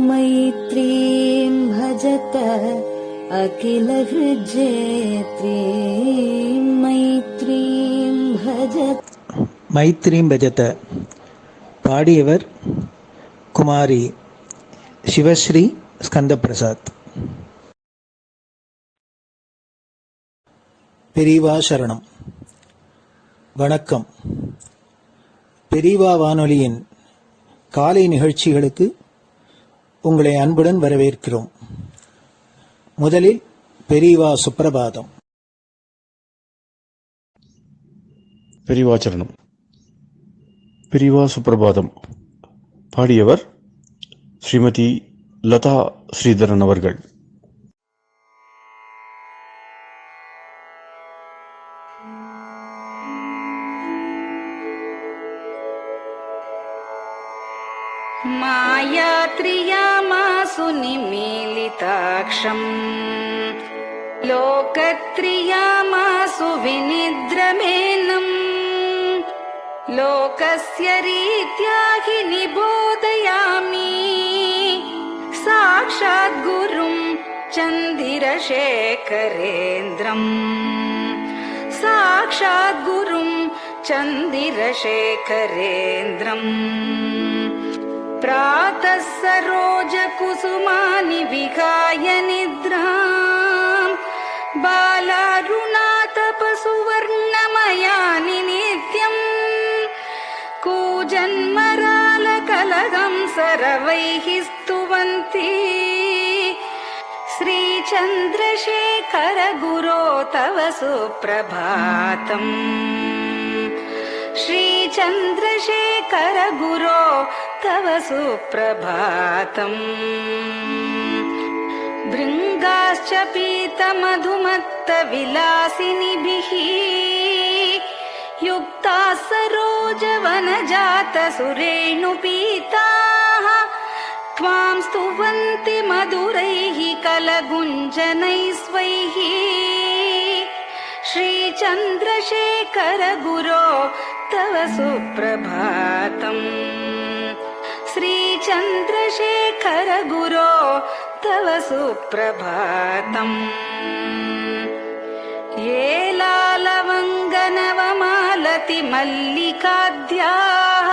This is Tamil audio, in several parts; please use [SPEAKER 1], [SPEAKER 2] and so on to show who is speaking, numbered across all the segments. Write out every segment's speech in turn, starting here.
[SPEAKER 1] मैत्रीं भजत अखिलहृज्जेत्रीं मैत्रीं भजत.
[SPEAKER 2] மைத்ரீம் பஜத. பாடியவர் குமாரி சிவஸ்ரீ ஸ்கந்தபிரசாத். பெரியவா சரணம். வணக்கம். பெரியவா வானொலியின் காலை நிகழ்ச்சிகளுக்கு உங்களை அன்புடன் வரவேற்கிறோம். முதலில் பெரியவா சுப்பிரபாதம்.
[SPEAKER 3] பெரியவாச்சரணம். பெரியவா சுப்பிரபாதம். பாடியவர் ஸ்ரீமதி லதா ஸ்ரீதரன் அவர்கள்.
[SPEAKER 4] मायात्रियामासु निमीलिताक्षम् लोकत्रियामासु विनिद्रमेनम् लोकस्य रीत्या हि निबोधयामि साक्षात् गुरुं चन्दिरशेखरेन्द्रम् साक्षात् गुरुं चन्दिरशेखरेन्द्रम् प्रातः सरोजकुसुमानि विहाय निद्राम् बालारुणातपसुवर्णमयानि नित्यम् कूजन्मरालकलहं सरवैः स्तुवन्ति श्रीचन्द्रशेखर गुरो तव सुप्रभातम् श्रीचन्द्रशेखर गुरो तव सुप्रभातम् भृङ्गाश्च पीतमधुमत्तविलासिनिभिः युक्ताः सरोजवनजातसुरेणुपीताः त्वां स्तुवन्ति मधुरैः कलगुञ्जनैः स्वैः श्रीचन्द्रशेखर गुरो तव सुप्रभातम् श्रीचन्द्रशेखर गुरो तव सुप्रभातम् ये लालवङ्गनवमालति मल्लिकाद्याः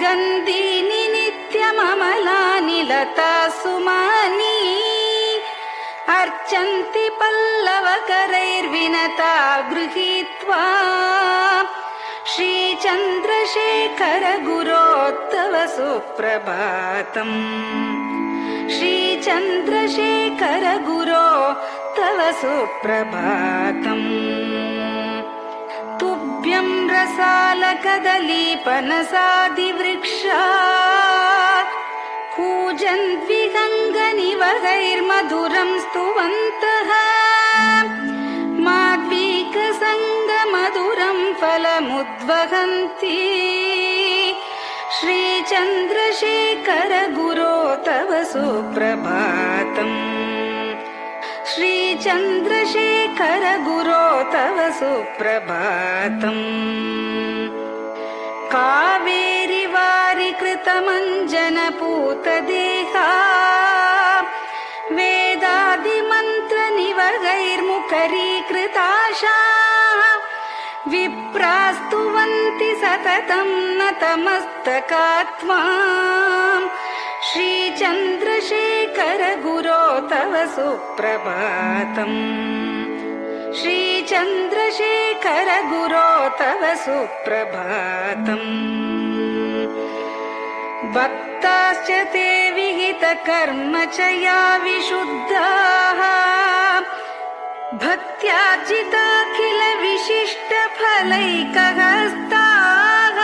[SPEAKER 4] गन्धीनि नित्यममलानि लता सुमानि अर्चन्ति पल्लवकरैर्विनता गृहीत्वा श्रीचन्द्रशेखर गुरो तव सुप्रभातम् श्रीचन्द्रशेखर गुरो तव सुप्रभातम् तुभ्यं रसालकदलीपनसादिवृक्षा कूजन्द्विगङ्गनिवगैर्मधुरं स्तुवन्तः माद्वीकसङ्गमधुरं फलमुद्वहन्ति श्रीचन्द्रशेखर गुरो तव सुप्रभातम् श्रीचन्द्रशेखर गुरो तव सुप्रभातम् कावेरी वारिकृतमञ्जनपूतदेहा वेदादिमन्त्रनिवगैर्मुखरीकृताशाः विप्रास्तुवन्ति सततं नतमस्तकात्माम् श्रीचन्द्रशेखर गुरो तव सुप्रभातम् श्रीचन्द्रशेखर गुरो तव सुप्रभातम् भक्ताश्च ते विहितकर्मचया विशुद्धाः भक्त्यार्जिताखिल विशिष्टफलैकहस्ताः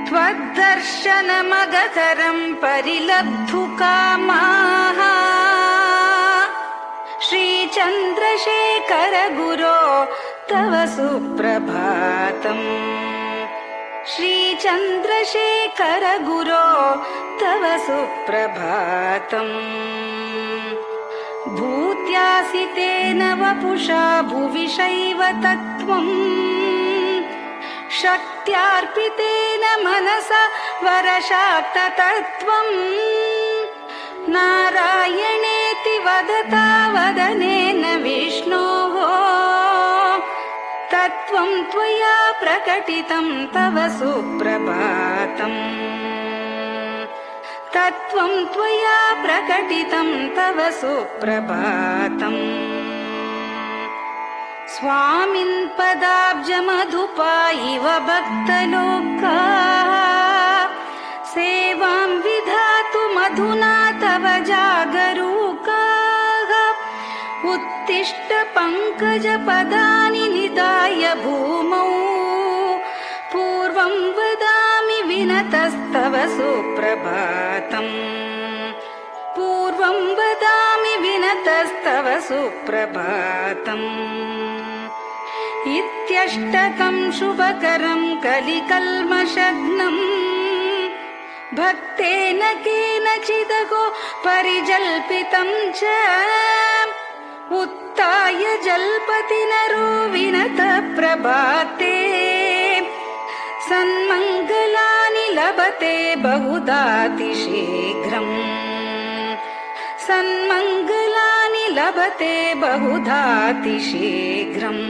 [SPEAKER 4] त्वद्दर्शनमगहरं परिलब्धुकामाः श्रीचन्द्रशेखर गुरो तव सुप्रभातम् श्रीचन्द्रशेखर गुरो तव सुप्रभातम् भूत्यासि तेन वपुषा भुवि शैव तत्त्वम् शक्त्यार्पितेन मनसा वरशाक्ततत्त्वम् नारायणेति वदता वदनेन विष्णोः तत्त्वं त्वया प्रकटितं तव सुप्रभातम् तत्त्वं त्वया प्रकटितं तव सुप्रभातम् स्वामिन् पदाब्जमधुपा इव भक्तलोकाः सेवां विधातुमधुना तव जागरूकाः उत्तिष्ठ पङ्कजपदानि निधाय भूमौ पूर्वं वदामि विनतस्तव सुप्रभातम् पूर्वं वदामि विनतस्तव सुप्रभातम् इत्यष्टकं शुभकरं कलिकल्मषघ्नम् भक्तेन केनचिदहो परिजल्पितं च उत्थाय जल्पति नरो विनत प्रभाते सन्मङ्गलानि लभते बहुधातिशीघ्रम् सन्मङ्गलानि लभते बहुधातिशीघ्रम्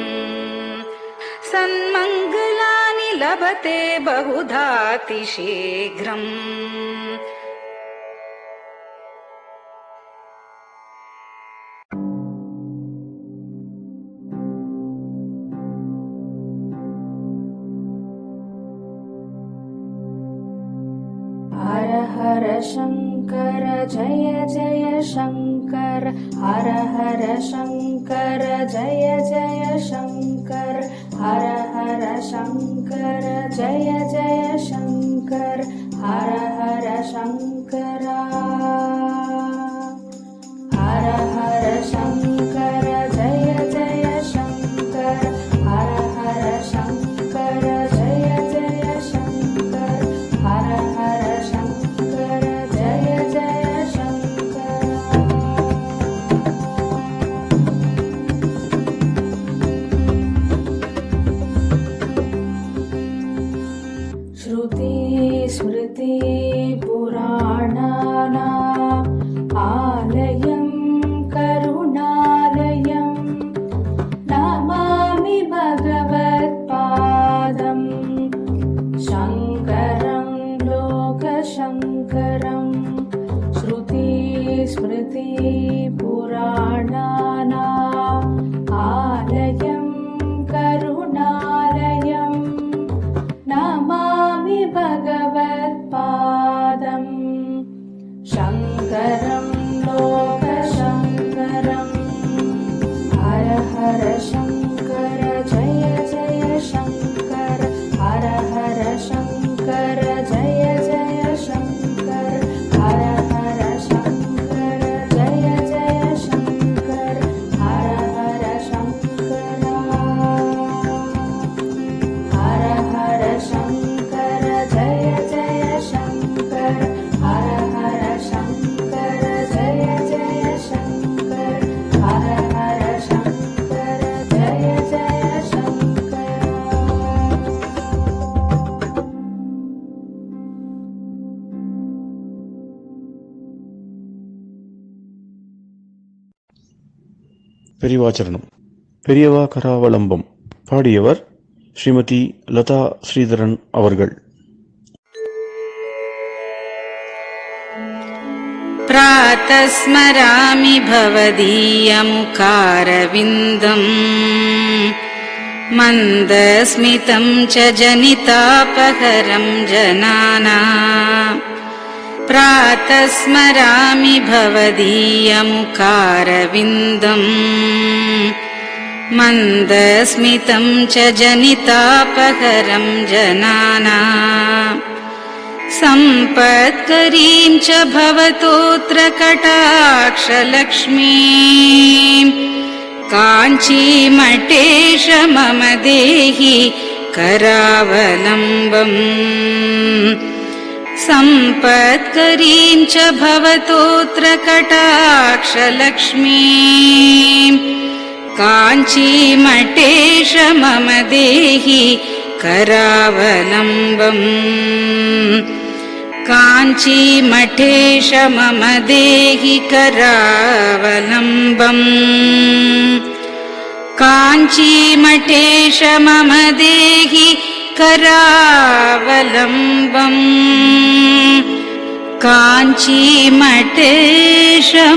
[SPEAKER 4] सन्मङ्गलानि लभते बहुधातिशीघ्रम्
[SPEAKER 1] हर हर शङ्कर जय जय शङ्कर हर हर शङ्कर जय जय शङ्कर हर हर शङ्कर जय जय शङ्कर हर हर शङ्कर हर हर शङ्कर जय जय शङ्कर हर हर शङ्कर जय जय शङ्कर हर हर शङ्कर जय जय शङ्कर श्रुति स्मृति पुराणानाम् आलयं करुणालयं नमामि भगवत्पादम् शङ्करं लोकशङ्करं श्रुति स्मृति पुराणानाम् आलयं करुणालयं नमामि भगवत्पादम् शङ्करं लोकशङ्करम् हर हर शङ्कर जय जय शङ्कर हर हर शङ्कर जय जय शङ्कर हर हर शङ्कर जय जय शङ्कर हर हर शङ्कर हर हर शङ्कर जय जय शङ्कर हर हर शङ्कर जय जय शङ्कर हर हर शङ्कर जय जय शङ्कर
[SPEAKER 3] பெரியவாச்சரணம். பெரியவா கராவலம்பம். பாடியவர் ஸ்ரீமதி லதா ஸ்ரீதரன் அவர்கள்.
[SPEAKER 4] प्रातः स्मरामि भवदीयमुखारविन्दम् मन्दस्मितं च जनितापहरं जनानाम् प्रातः स्मरामि भवदीयमुखारविन्दम् मन्दस्मितं च जनितापहरं जनानाम् सम्पत्करीं च भवतोऽत्र कटाक्षलक्ष्मीं काञ्चीमठेश मम देहि करावलम्बम् सम्पत्करीं च भवतोऽत्र कटाक्षलक्ष्मीं काञ्चीमठेश मम देहि करावलम्बम् काञ्चीमठेश मम देहि करावलम्बम् काञ्चीमठेश मम देहि करावलम्बम् काञ्चीमठेश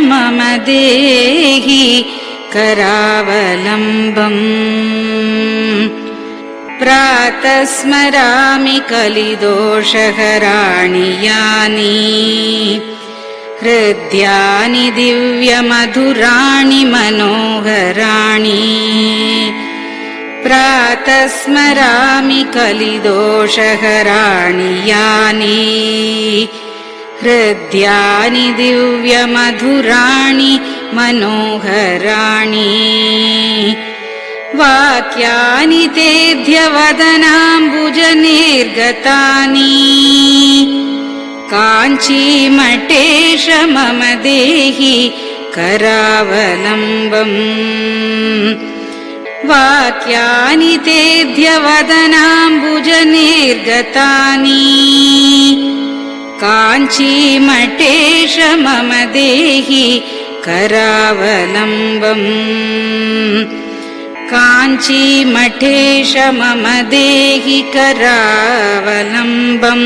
[SPEAKER 4] मम देहि करावलम्बम् प्रातः स्मरामि कलिदोषहराणि यानि हृद्यानि दिव्यमधुराणि मनोहराणि प्रातः स्मरामि कलिदोषहराणि यानि हृद्यानि दिव्यमधुराणि मनोहराणि वाक्यानि तेऽध्यवदनाम्बुजनिर्गतानि काञ्चीमठेश मम देहि करावलम्बम् वाक्यानि तेऽध्यवदनाम्बुजनिर्गतानि काञ्चीमठेश मम देहि करावलम्बम् काञ्चीमठेश मम देहि करावलम्बम्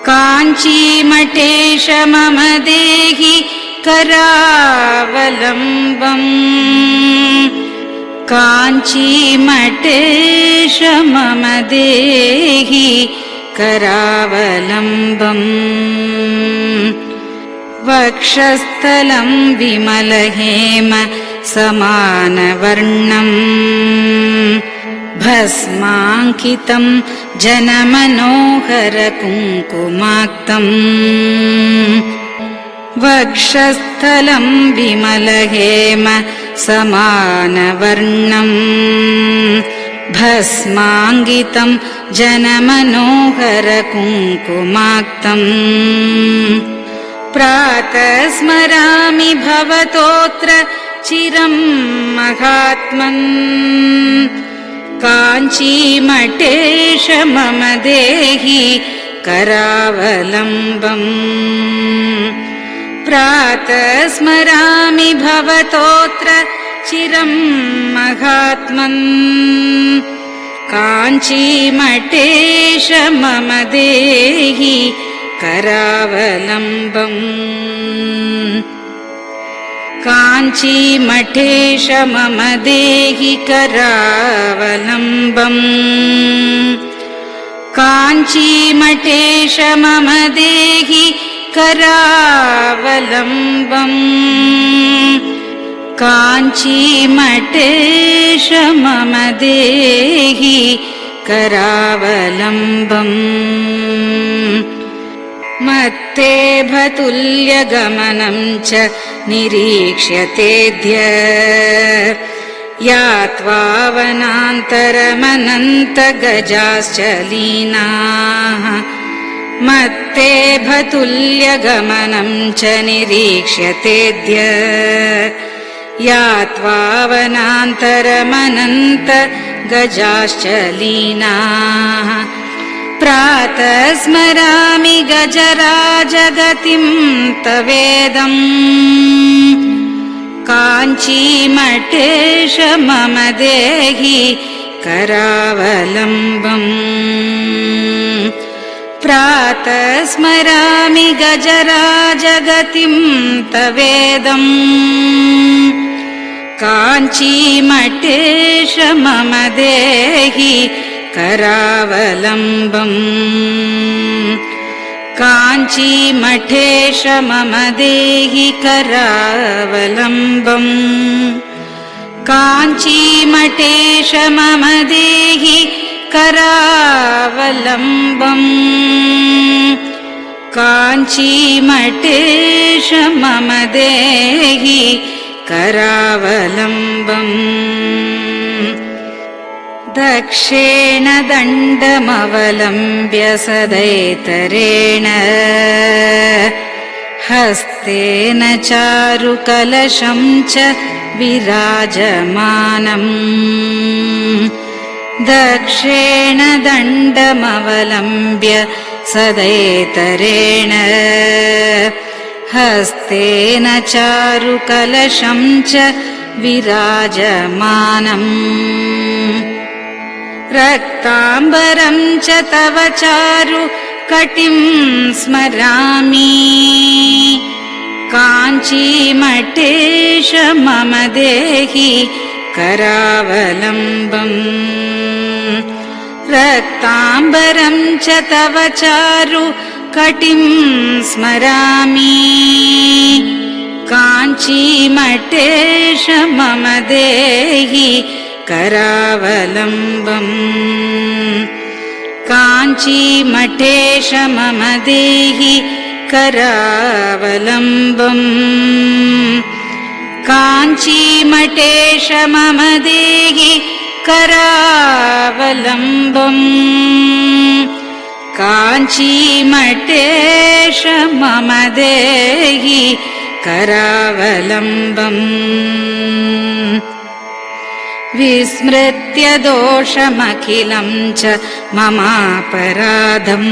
[SPEAKER 4] काञ्चीमठेश मम देहि करावलम्बम् काञ्चीमठेश मम देहि करावलम्बम् वक्षस्थलं विमलहेम समानवर्णम् भस्माङ्कितं जनमनोहर कुङ्कुमाक्तम् वक्षस्थलं विमलहेम समानवर्णम् भस्माङ्कितं जनमनोहर कुङ्कुमाक्तम् प्रातः स्मरामि भवतोऽत्र चिरं महात्मन् काञ्चीमठेश मम देहि करावलम्बम् प्रातः स्मरामि भवतोऽत्र चिरं महात्मन् काञ्चीमठेश मम देहि करावलम्बम् काञ्चीमठेश मम देहि करावलम्बम् काञ्चीमठेश मम देहि करावलम्बम् काञ्चीमठेश मम देहि करावलम्बम् मत्तेभतुल्यगमनं च निरीक्ष्यतेऽद्य यात्वा वनान्तरमनन्तगजाश्च लीनाः मत्तेभतुल्यगमनं च निरीक्ष्यतेऽद्य यात्वा वनान्तरमनन्तगजाश्च लीनाः प्रातः स्मरामि गजराजगतिं तवेदम् काञ्चीमठेश मम देहि करावलम्बम् प्रातः स्मरामि गजराजगतिं तवेदम् काञ्चीमठेश मम देहि करावलम्बम् काञ्चीमठेश मम देहि करावलम्बम् काञ्चीमठेश मम देहि करावलम्बम् काञ्चीमठेश मम देहि करावलम्बम् दक्षेण दण्डमवलम्ब्य सदैतरेण हस्तेन चारुकलशं च विराजमानम् दक्षेण दण्डमवलम्ब्य सदैतरेण हस्तेन चारुकलशं च विराजमानम् रक्ताम्बरं च तव चारु कटिं स्मरामि काञ्चीमठेश मम देहि करावलम्बम् रक्ताम्बरं च तव चारु कटिं स्मरामि काञ्चीमठेश मम देहि करावलम्बम् काञ्चीमठेश मम देहि करावलम्बम् काञ्चीमठेश मम देहि करावलम्बम् काञ्चीमठेश मम देहि करावलम्बम् विस्मृत्य दोषमखिलं च ममापराधम्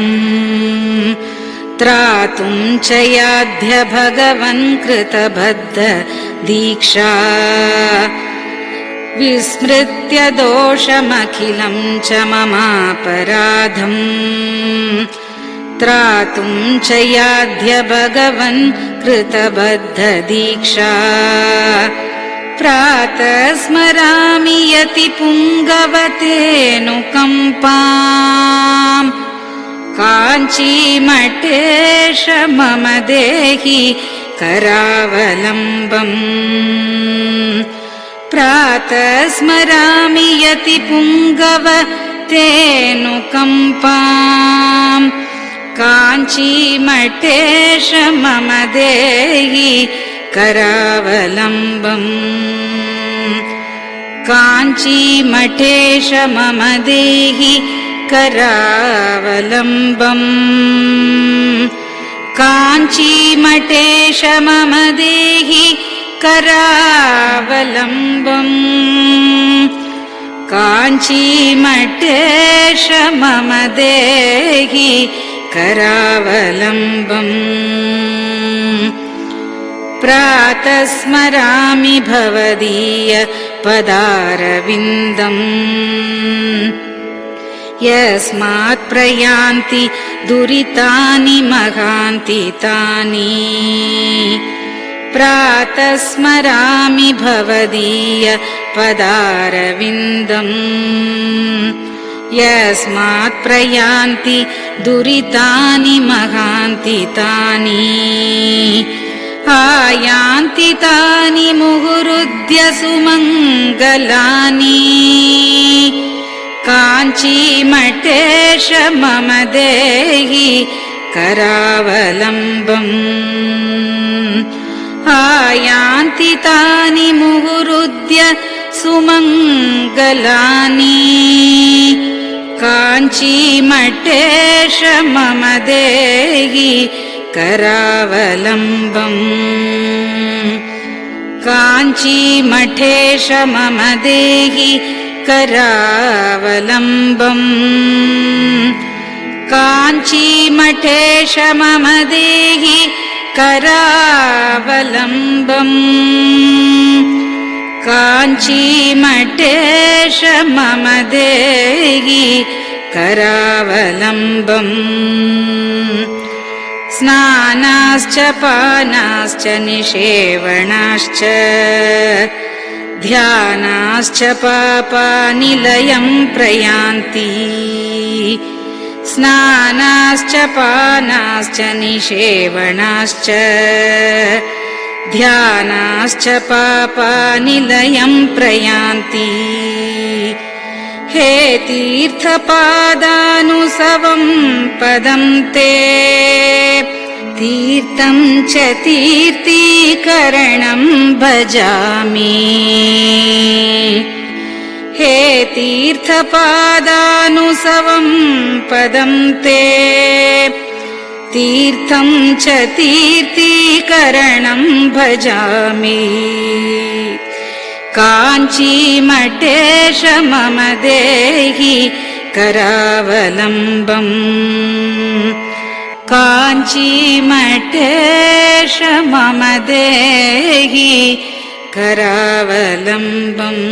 [SPEAKER 4] त्रातुं च याध्य भगवन् कृतबद्ध दीक्षा विस्मृत्य दोषमखिलं च ममापराधम् त्रातुं च याध्य भगवन् कृतबद्ध दीक्षा प्रातः स्मरामि यति पुङ्गवतेऽनुकम्पाम् काञ्चीमठेश मम देहि करावलम्बम् प्रातः स्मरामि यति पुङ्गवतेऽनुकम्पाम् काञ्चीमठेश मम देहि करावलम्बम् काञ्चीमठेश मम देहि करावलम्बम् काञ्चीमठेश मम देहि करावलम्बम् काञ्चीमठेश मम देहि करावलम्बम् प्रातः स्मरामि भवदीय पदारविन्दम् यस्मात् प्रयान्ति दुरितानि महान्ति तानि प्रातः स्मरामि भवदीय पदारविन्दम् यस्मात् प्रयान्ति दुरितानि महान्ति तानि आयान्ति तानि मुहुरुद्य सुमङ्गलानि काञ्चीमठेश मम देहि करावलम्बम् आयान्ति तानि मुहुरुद्य सुमङ्गलानि काञ्चीमठेश मम देहि करावलम्बम् काञ्चीमठेश मम देहि करावलम्बम् काञ्चीमठेश मम देहि करावलम्बम् काञ्चीमठेश मम देहि करावलम्बम् स्नानाश्च पानाश्च निषेवणाश्च ध्यानाश्च पापानिलयं प्रयान्ति स्नानाश्च पानाश्च निषेवणाश्च ध्यानाश्च पापानिलयं प्रयान्ति हे तीर्थपादानुसवं पदं ते तीर्थं च तीर्थीकरणं भजामि हे तीर्थपादानुसवं पदं ते तीर्थं च तीर्थीकरणं भजामि काञ्चीमठेश मम देहि करावलम्बम् काञ्चीमठेश मम देहि करावलम्बम्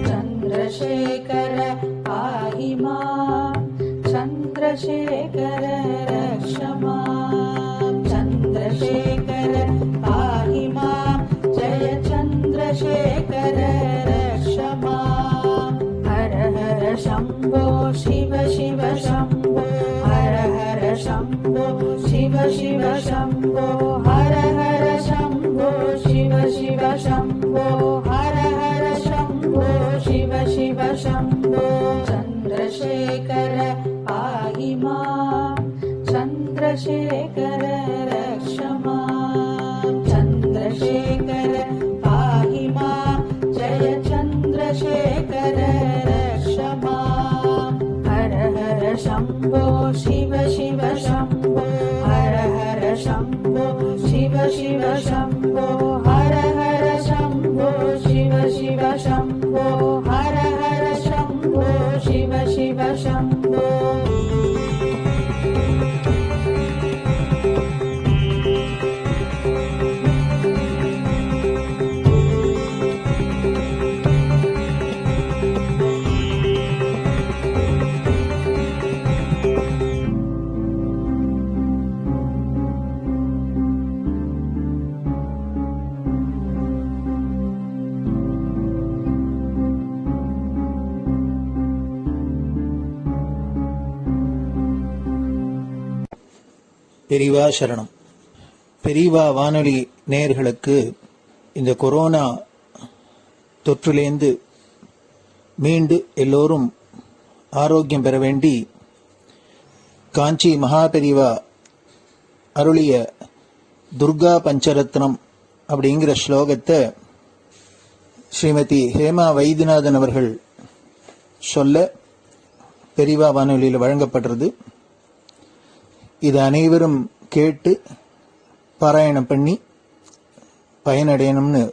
[SPEAKER 1] चन्द्रशेखर पाहि मां चन्द्रशेखर रक्ष मां चन्द्रशेखर पाहि मां जय चन्द्रशेखर रक्ष मां हर हर शम्भो शिव शिव शम्भो हर हर शम्भो शिव शिव शम्भो हर हर शम्भो शिव शिव शम्भो हर हर शम्भो शिव शिव शम्भो चन्द्रशेखर पाहि मां चन्द्रशेखर रक्ष मां चन्द्रशेखर पाहि मां जय चन्द्रशेखर रक्ष मां हर हर शम्भो शिव शिव शम्भो हर हर शम्भो शिव शिव शम्भो हर हर शम्भो शिव शिव शम्भो हर हर शम्भो शिव शिव शम्भो
[SPEAKER 2] பெரியவா சரணம். பெரியவா வானொலி நேயர்களுக்கு இந்த கொரோனா தொற்றிலேந்து மீண்டு எல்லோரும் ஆரோக்கியம் பெற வேண்டி காஞ்சி மகா பெரியவா அருளிய துர்கா பஞ்சரத்னம் அப்படிங்கிற ஸ்லோகத்தை ஸ்ரீமதி ஹேமா வைத்தியநாதன் அவர்கள் சொல்ல பெரியவா வானொலியில் வழங்கப்படுறது. இது அனைவரும் கேட்டு பாராயணம் பண்ணி பயனடையணும்னு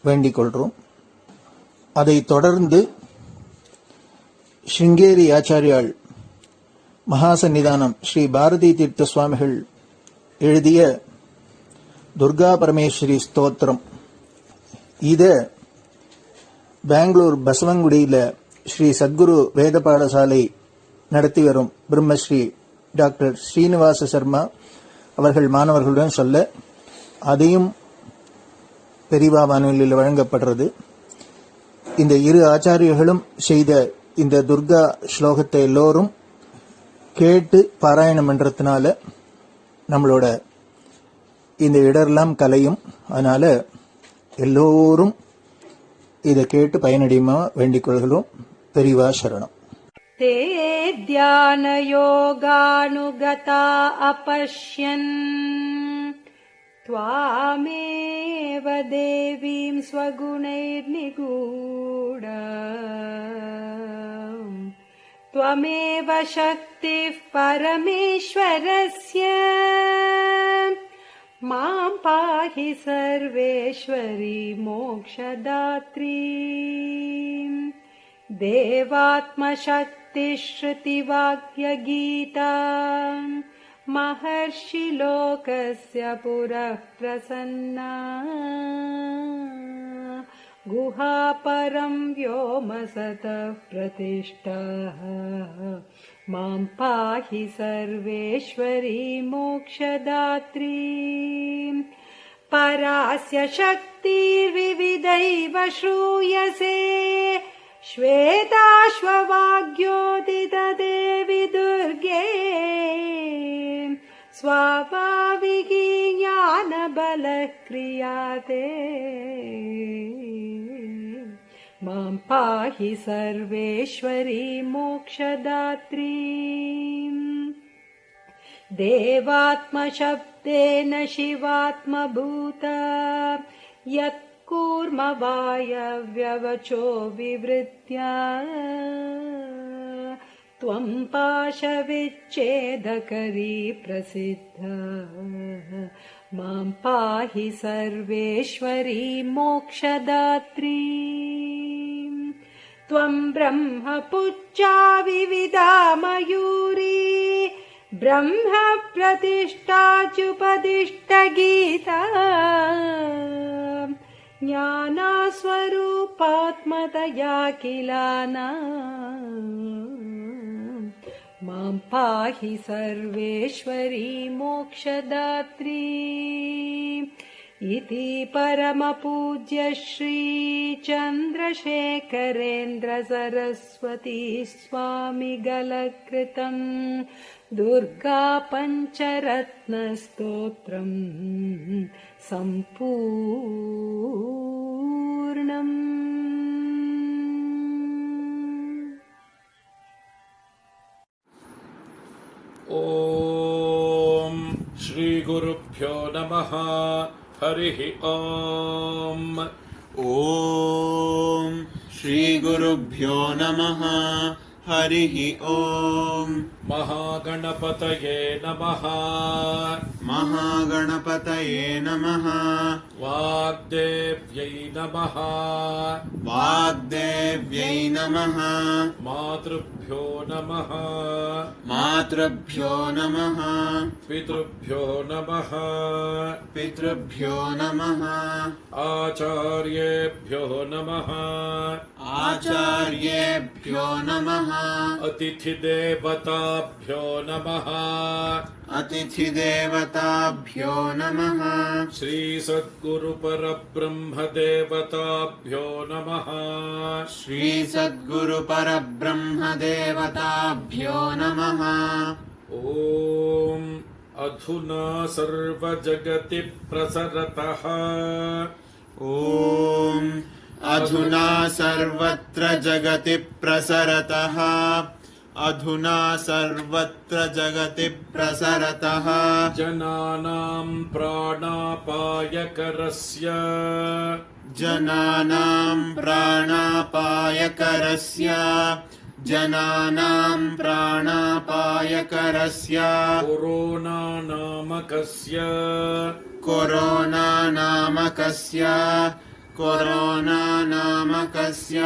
[SPEAKER 2] வேண்டிக் கொள்றோம். அதை தொடர்ந்து ஸ்ருங்கேரி ஆச்சாரியாள் மகாசன்னிதானம் ஸ்ரீ பாரதி தீர்த்த சுவாமிகள் எழுதிய துர்கா பரமேஸ்வரி ஸ்தோத்திரம், இத பெங்களூர் பசவங்குடியில ஸ்ரீ சத்குரு வேத பாடசாலை நடத்தி வரும் பிரம்மஸ்ரீ டாக்டர் ஸ்ரீனிவாச சர்மா அவர்கள் மாணவர்களுடன் சொல்ல அதையும் பெரியவா வானொலியில் வழங்கப்படுறது. இந்த இரு ஆச்சாரியர்களும் செய்த இந்த துர்கா ஸ்லோகத்தை எல்லோரும் கேட்டு பாராயணம் பண்றதுனால நம்மளோட இந்த இடரெல்லாம் கலையும். அதனால எல்லோரும் இதை கேட்டு பயனடையுமா வேண்டிக் கொள்கிறோம். பெரியவா சரணம்.
[SPEAKER 5] ते ध्यानयोगानुगता अपश्यन् त्वामेव देवीं स्वगुणैर्निगूढ त्वमेव शक्तिः परमेश्वरस्य मां पाहि सर्वेश्वरी मोक्षदात्री देवात्मशक्तिश्रुतिवाक्यगीता महर्षिलोकस्य पुरः प्रसन्ना गुहापरं व्योमसतः प्रतिष्ठः मां पाहि सर्वेश्वरी मोक्षदात्री परास्य शक्तिर्विविधैव श्रूयसे श्वेताश्ववाग्योदितदेवि दुर्गे स्वाभाविकी ज्ञानबलः क्रियाते मां पाहि सर्वेश्वरी मोक्षदात्री देवात्मशब्देन शिवात्मभूत यत्कूर्मवायव्यवचो विवृत्या त्वं पाशविच्छेदकरी प्रसिद्धा मां पाहि सर्वेश्वरी मोक्षदात्री त्वं ब्रह्मपुच्छा विविधा मयूरी ब्रह्म प्रतिष्ठाच्युपदिष्टगीता ज्ञानस्वरूपात्मतया किलाना मां पाहि सर्वेश्वरी मोक्षदात्री इति परमपूज्य श्री चन्द्रशेखरेन्द्र सरस्वती स्वामिगलकृतं दुर्गा पञ्चरत्नस्तोत्रम् सम्पूर्णम्।
[SPEAKER 6] ॐ श्रीगुरुभ्यो नमः। हरिः ॐ।
[SPEAKER 7] ॐ श्रीगुरुभ्यो नमः। हरिः ॐ।
[SPEAKER 6] महागणपतये नमः।
[SPEAKER 7] महागणपतये नमः।
[SPEAKER 6] वाग्देव्यै नमः।
[SPEAKER 7] वाग्देव्यै नमः।
[SPEAKER 6] मातृभ्यो नमः।
[SPEAKER 7] मातृभ्यो नमः।
[SPEAKER 6] पितृभ्यो नमः।
[SPEAKER 7] पितृभ्यो नमः।
[SPEAKER 6] आचार्येभ्यो नमः।
[SPEAKER 7] आचार्येभ्यो नमः।
[SPEAKER 6] अतिथिदेवताभ्यो नमः।
[SPEAKER 7] अतिथिदेवताभ्यो नमः।
[SPEAKER 6] श्रीसद्गुरुपरब्रह्मदेवताभ्यो नमः।
[SPEAKER 7] श्रीसद्गुरुपरब्रह्मदेवताभ्यो नमः।
[SPEAKER 6] ॐ अधुना सर्वजगति प्रसरतः।
[SPEAKER 7] ॐ अधुना सर्वत्र जगति प्रसरतः। अधुना सर्वत्र जगति प्रसरतः।
[SPEAKER 6] जनानां प्राणापायकरस्य।
[SPEAKER 7] जनानां प्राणापायकरस्य। जनानां प्राणापायकरस्य।
[SPEAKER 6] Corona नामकस्य।
[SPEAKER 7] Corona नामकस्य। Corona नामकस्य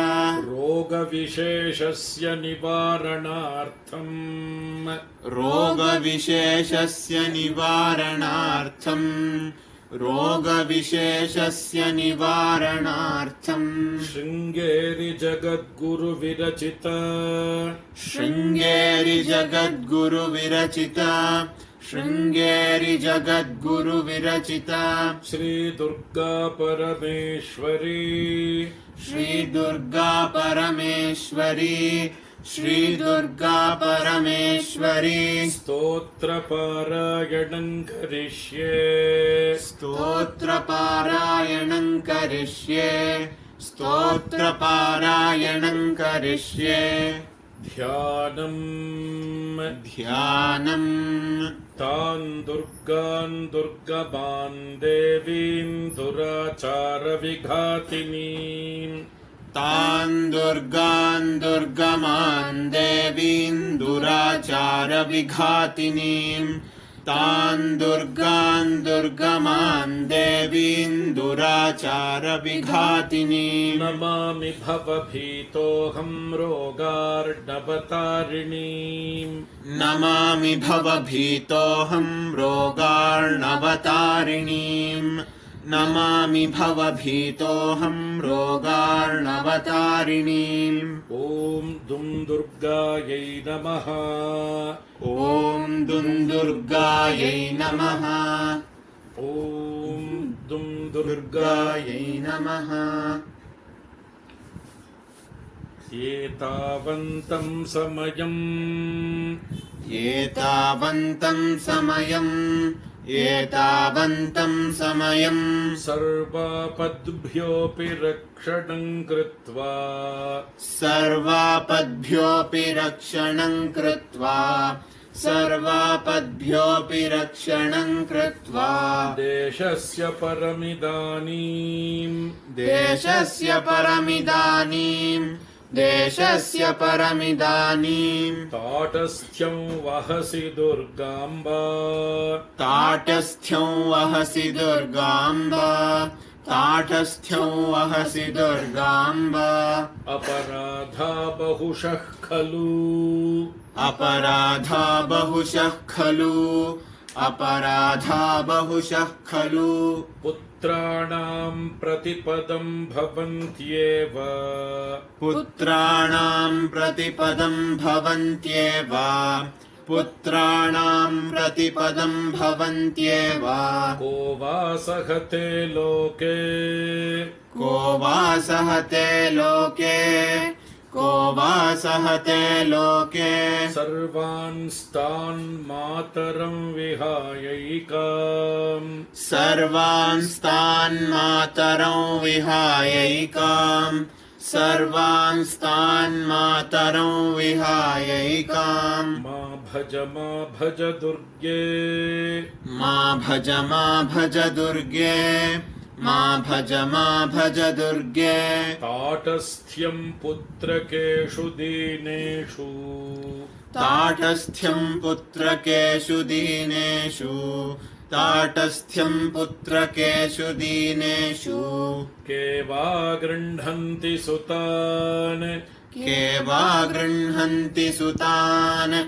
[SPEAKER 6] रोगविशेषस्य निवारणार्थम्।
[SPEAKER 7] रोगविशेषस्य निवारणार्थम्। रोगविशेषस्य निवारणार्थम्।
[SPEAKER 6] Sringeri जगद्गुरुविरचित।
[SPEAKER 7] Sringeri जगद्गुरुविरचित। Sringeri जगद्गुरुविरचित।
[SPEAKER 6] Shri Durga परमेश्वरी।
[SPEAKER 7] श्रीदुर्गा परमेश्वरी। श्रीदुर्गा परमेश्वरी।
[SPEAKER 6] स्तोत्रपारायणं करिष्ये।
[SPEAKER 7] स्तोत्रपारायणं करिष्ये। स्तोत्रपारायणं करिष्ये।
[SPEAKER 6] ध्यानम्।
[SPEAKER 7] ध्यानम्।
[SPEAKER 6] तान् दुर्गान् दुर्गमान् देवीं दुराचारविघातिनीम्।
[SPEAKER 7] तान् दुर्गान् दुर्गमान् देवीन् दुराचारविघातिनीम्। तान् दुर्गान् दुर्गमान् देवीन् दुराचारविघातिनीम्।
[SPEAKER 6] नमामि भवभीतोऽहं रोगार्णवतारिणीम्।
[SPEAKER 7] नमामि भवभीतोऽहं रोगार्णवतारिणीम्। नमामि भवभीतोऽहं रोगार्णवतारिणीम्।
[SPEAKER 6] ॐ दुं दुर्गायै नमः।
[SPEAKER 7] ॐ दुं दुर्गायै नमः।
[SPEAKER 6] ॐ दुं
[SPEAKER 7] दुर्गायै नमः।
[SPEAKER 6] एतावन्तं समयम्
[SPEAKER 7] एतावन्तं समयम्
[SPEAKER 6] सर्वापद्भ्योऽपि रक्षणम् कृत्वा देशस्य परमिदानीम् ताटस्थ्यं वहसि दुर्गाम्ब अपराधा बहुशः खलु पुत्राणां प्रतिपदं भवन्त्येव को वा सहते लोके सर्वांस्तान् मातरं विहायैकाम् मा भज दुर्गे ताटस्थ्यं पुत्रकेषु दीनेषु के वा गृह्णन्ति सुतान्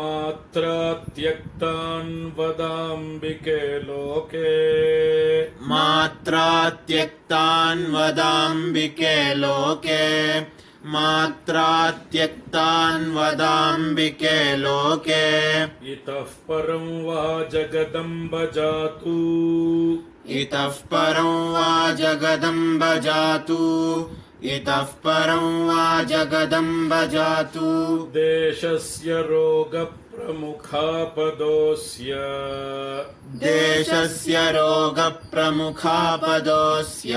[SPEAKER 6] मात्रा त्यक्तान् वदाम्बिके लोके इतः परं वा जगदम्ब जातु देशस्य रोगप्रमुखापदोऽस्य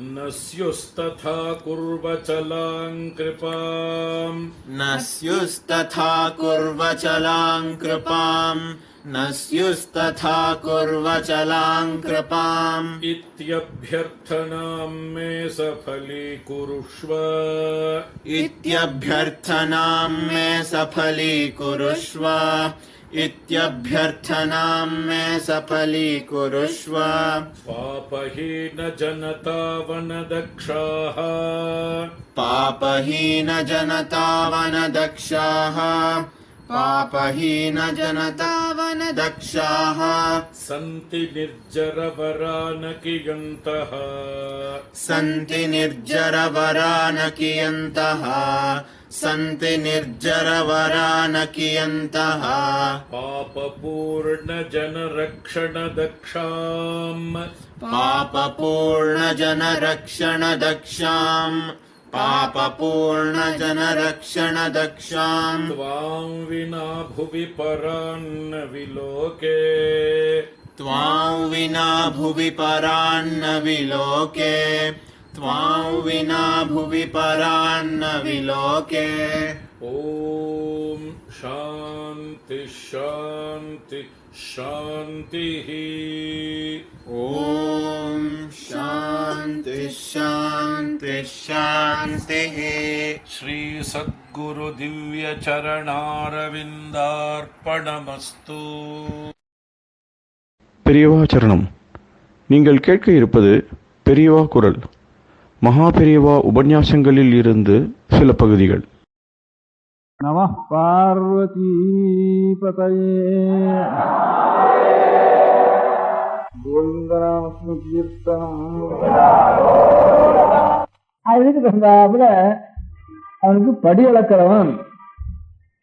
[SPEAKER 6] न स्युस्तथा कुर्वचलां कृपाम् इत्यभ्यर्थनां मे सफलीकुरुष्व पापहीन जनतावनदक्षाः सन्ति निर्जरवरानकियन्तः पापपूर्णजनरक्षणदक्षाम् त्वां विना भुवि परान्न विलोके ॐ शान्ति शान्ति शान्तिः ॐ शान्ति शान्ति शान्तिः श्री सद्गुरु दिव्य चरणारविन्दार्पणमस्तु.
[SPEAKER 3] பெரியவா சரணம். நீங்கள் கேட்க இருப்பது பெரியவா குரல். மகா பெரியவா உபன்யாசங்களில் இருந்து சில பகுதிகள்.
[SPEAKER 8] நமः பார்வதீபதயே அதுக்கு தகுந்தாப்புல அவனுக்கு படி அளக்கிறவன்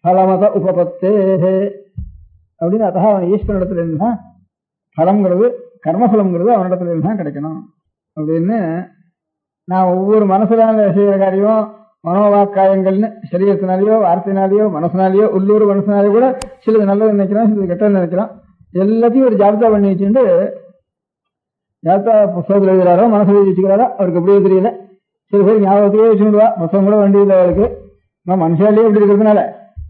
[SPEAKER 8] பலமத உபபத்தே அப்படின்னு. அத்தக அவன் ஈஸ்வரனிடத்துல இருந்தா பலம்ங்கிறது கர்மபலம்ங்கிறது அவனிடத்துல இருந்தா கிடைக்கணும். அப்படின்னு நான் ஒவ்வொரு மனசுல செய்கிற காரியம் மனோவாக்காயங்கள்னு சரீரத்தினாலேயோ வார்த்தையினாலேயோ மனசுனாலேயோ உள்ளூர் மனசுனாலேயோ கூட சிலது நல்லது நினைக்கிறோம், சிலது கெட்டது நினைக்கிறோம். எல்லாத்தையும் ஒரு ஜாபிதா பண்ணி வச்சுட்டு ஜாபிதா புத்தகத்தில் எழுதுறாரோ மனசுல எழுதி வச்சுக்கிறாரோ அவருக்கு எப்படியோ தெரியல. சில பேர் ஞாபகத்திலேயே வச்சுடுவா, புத்தகம் கூட வேண்டியதில்லை அவருக்கு. நான் மனுஷாலேயே இப்படி இருக்கிறதுனால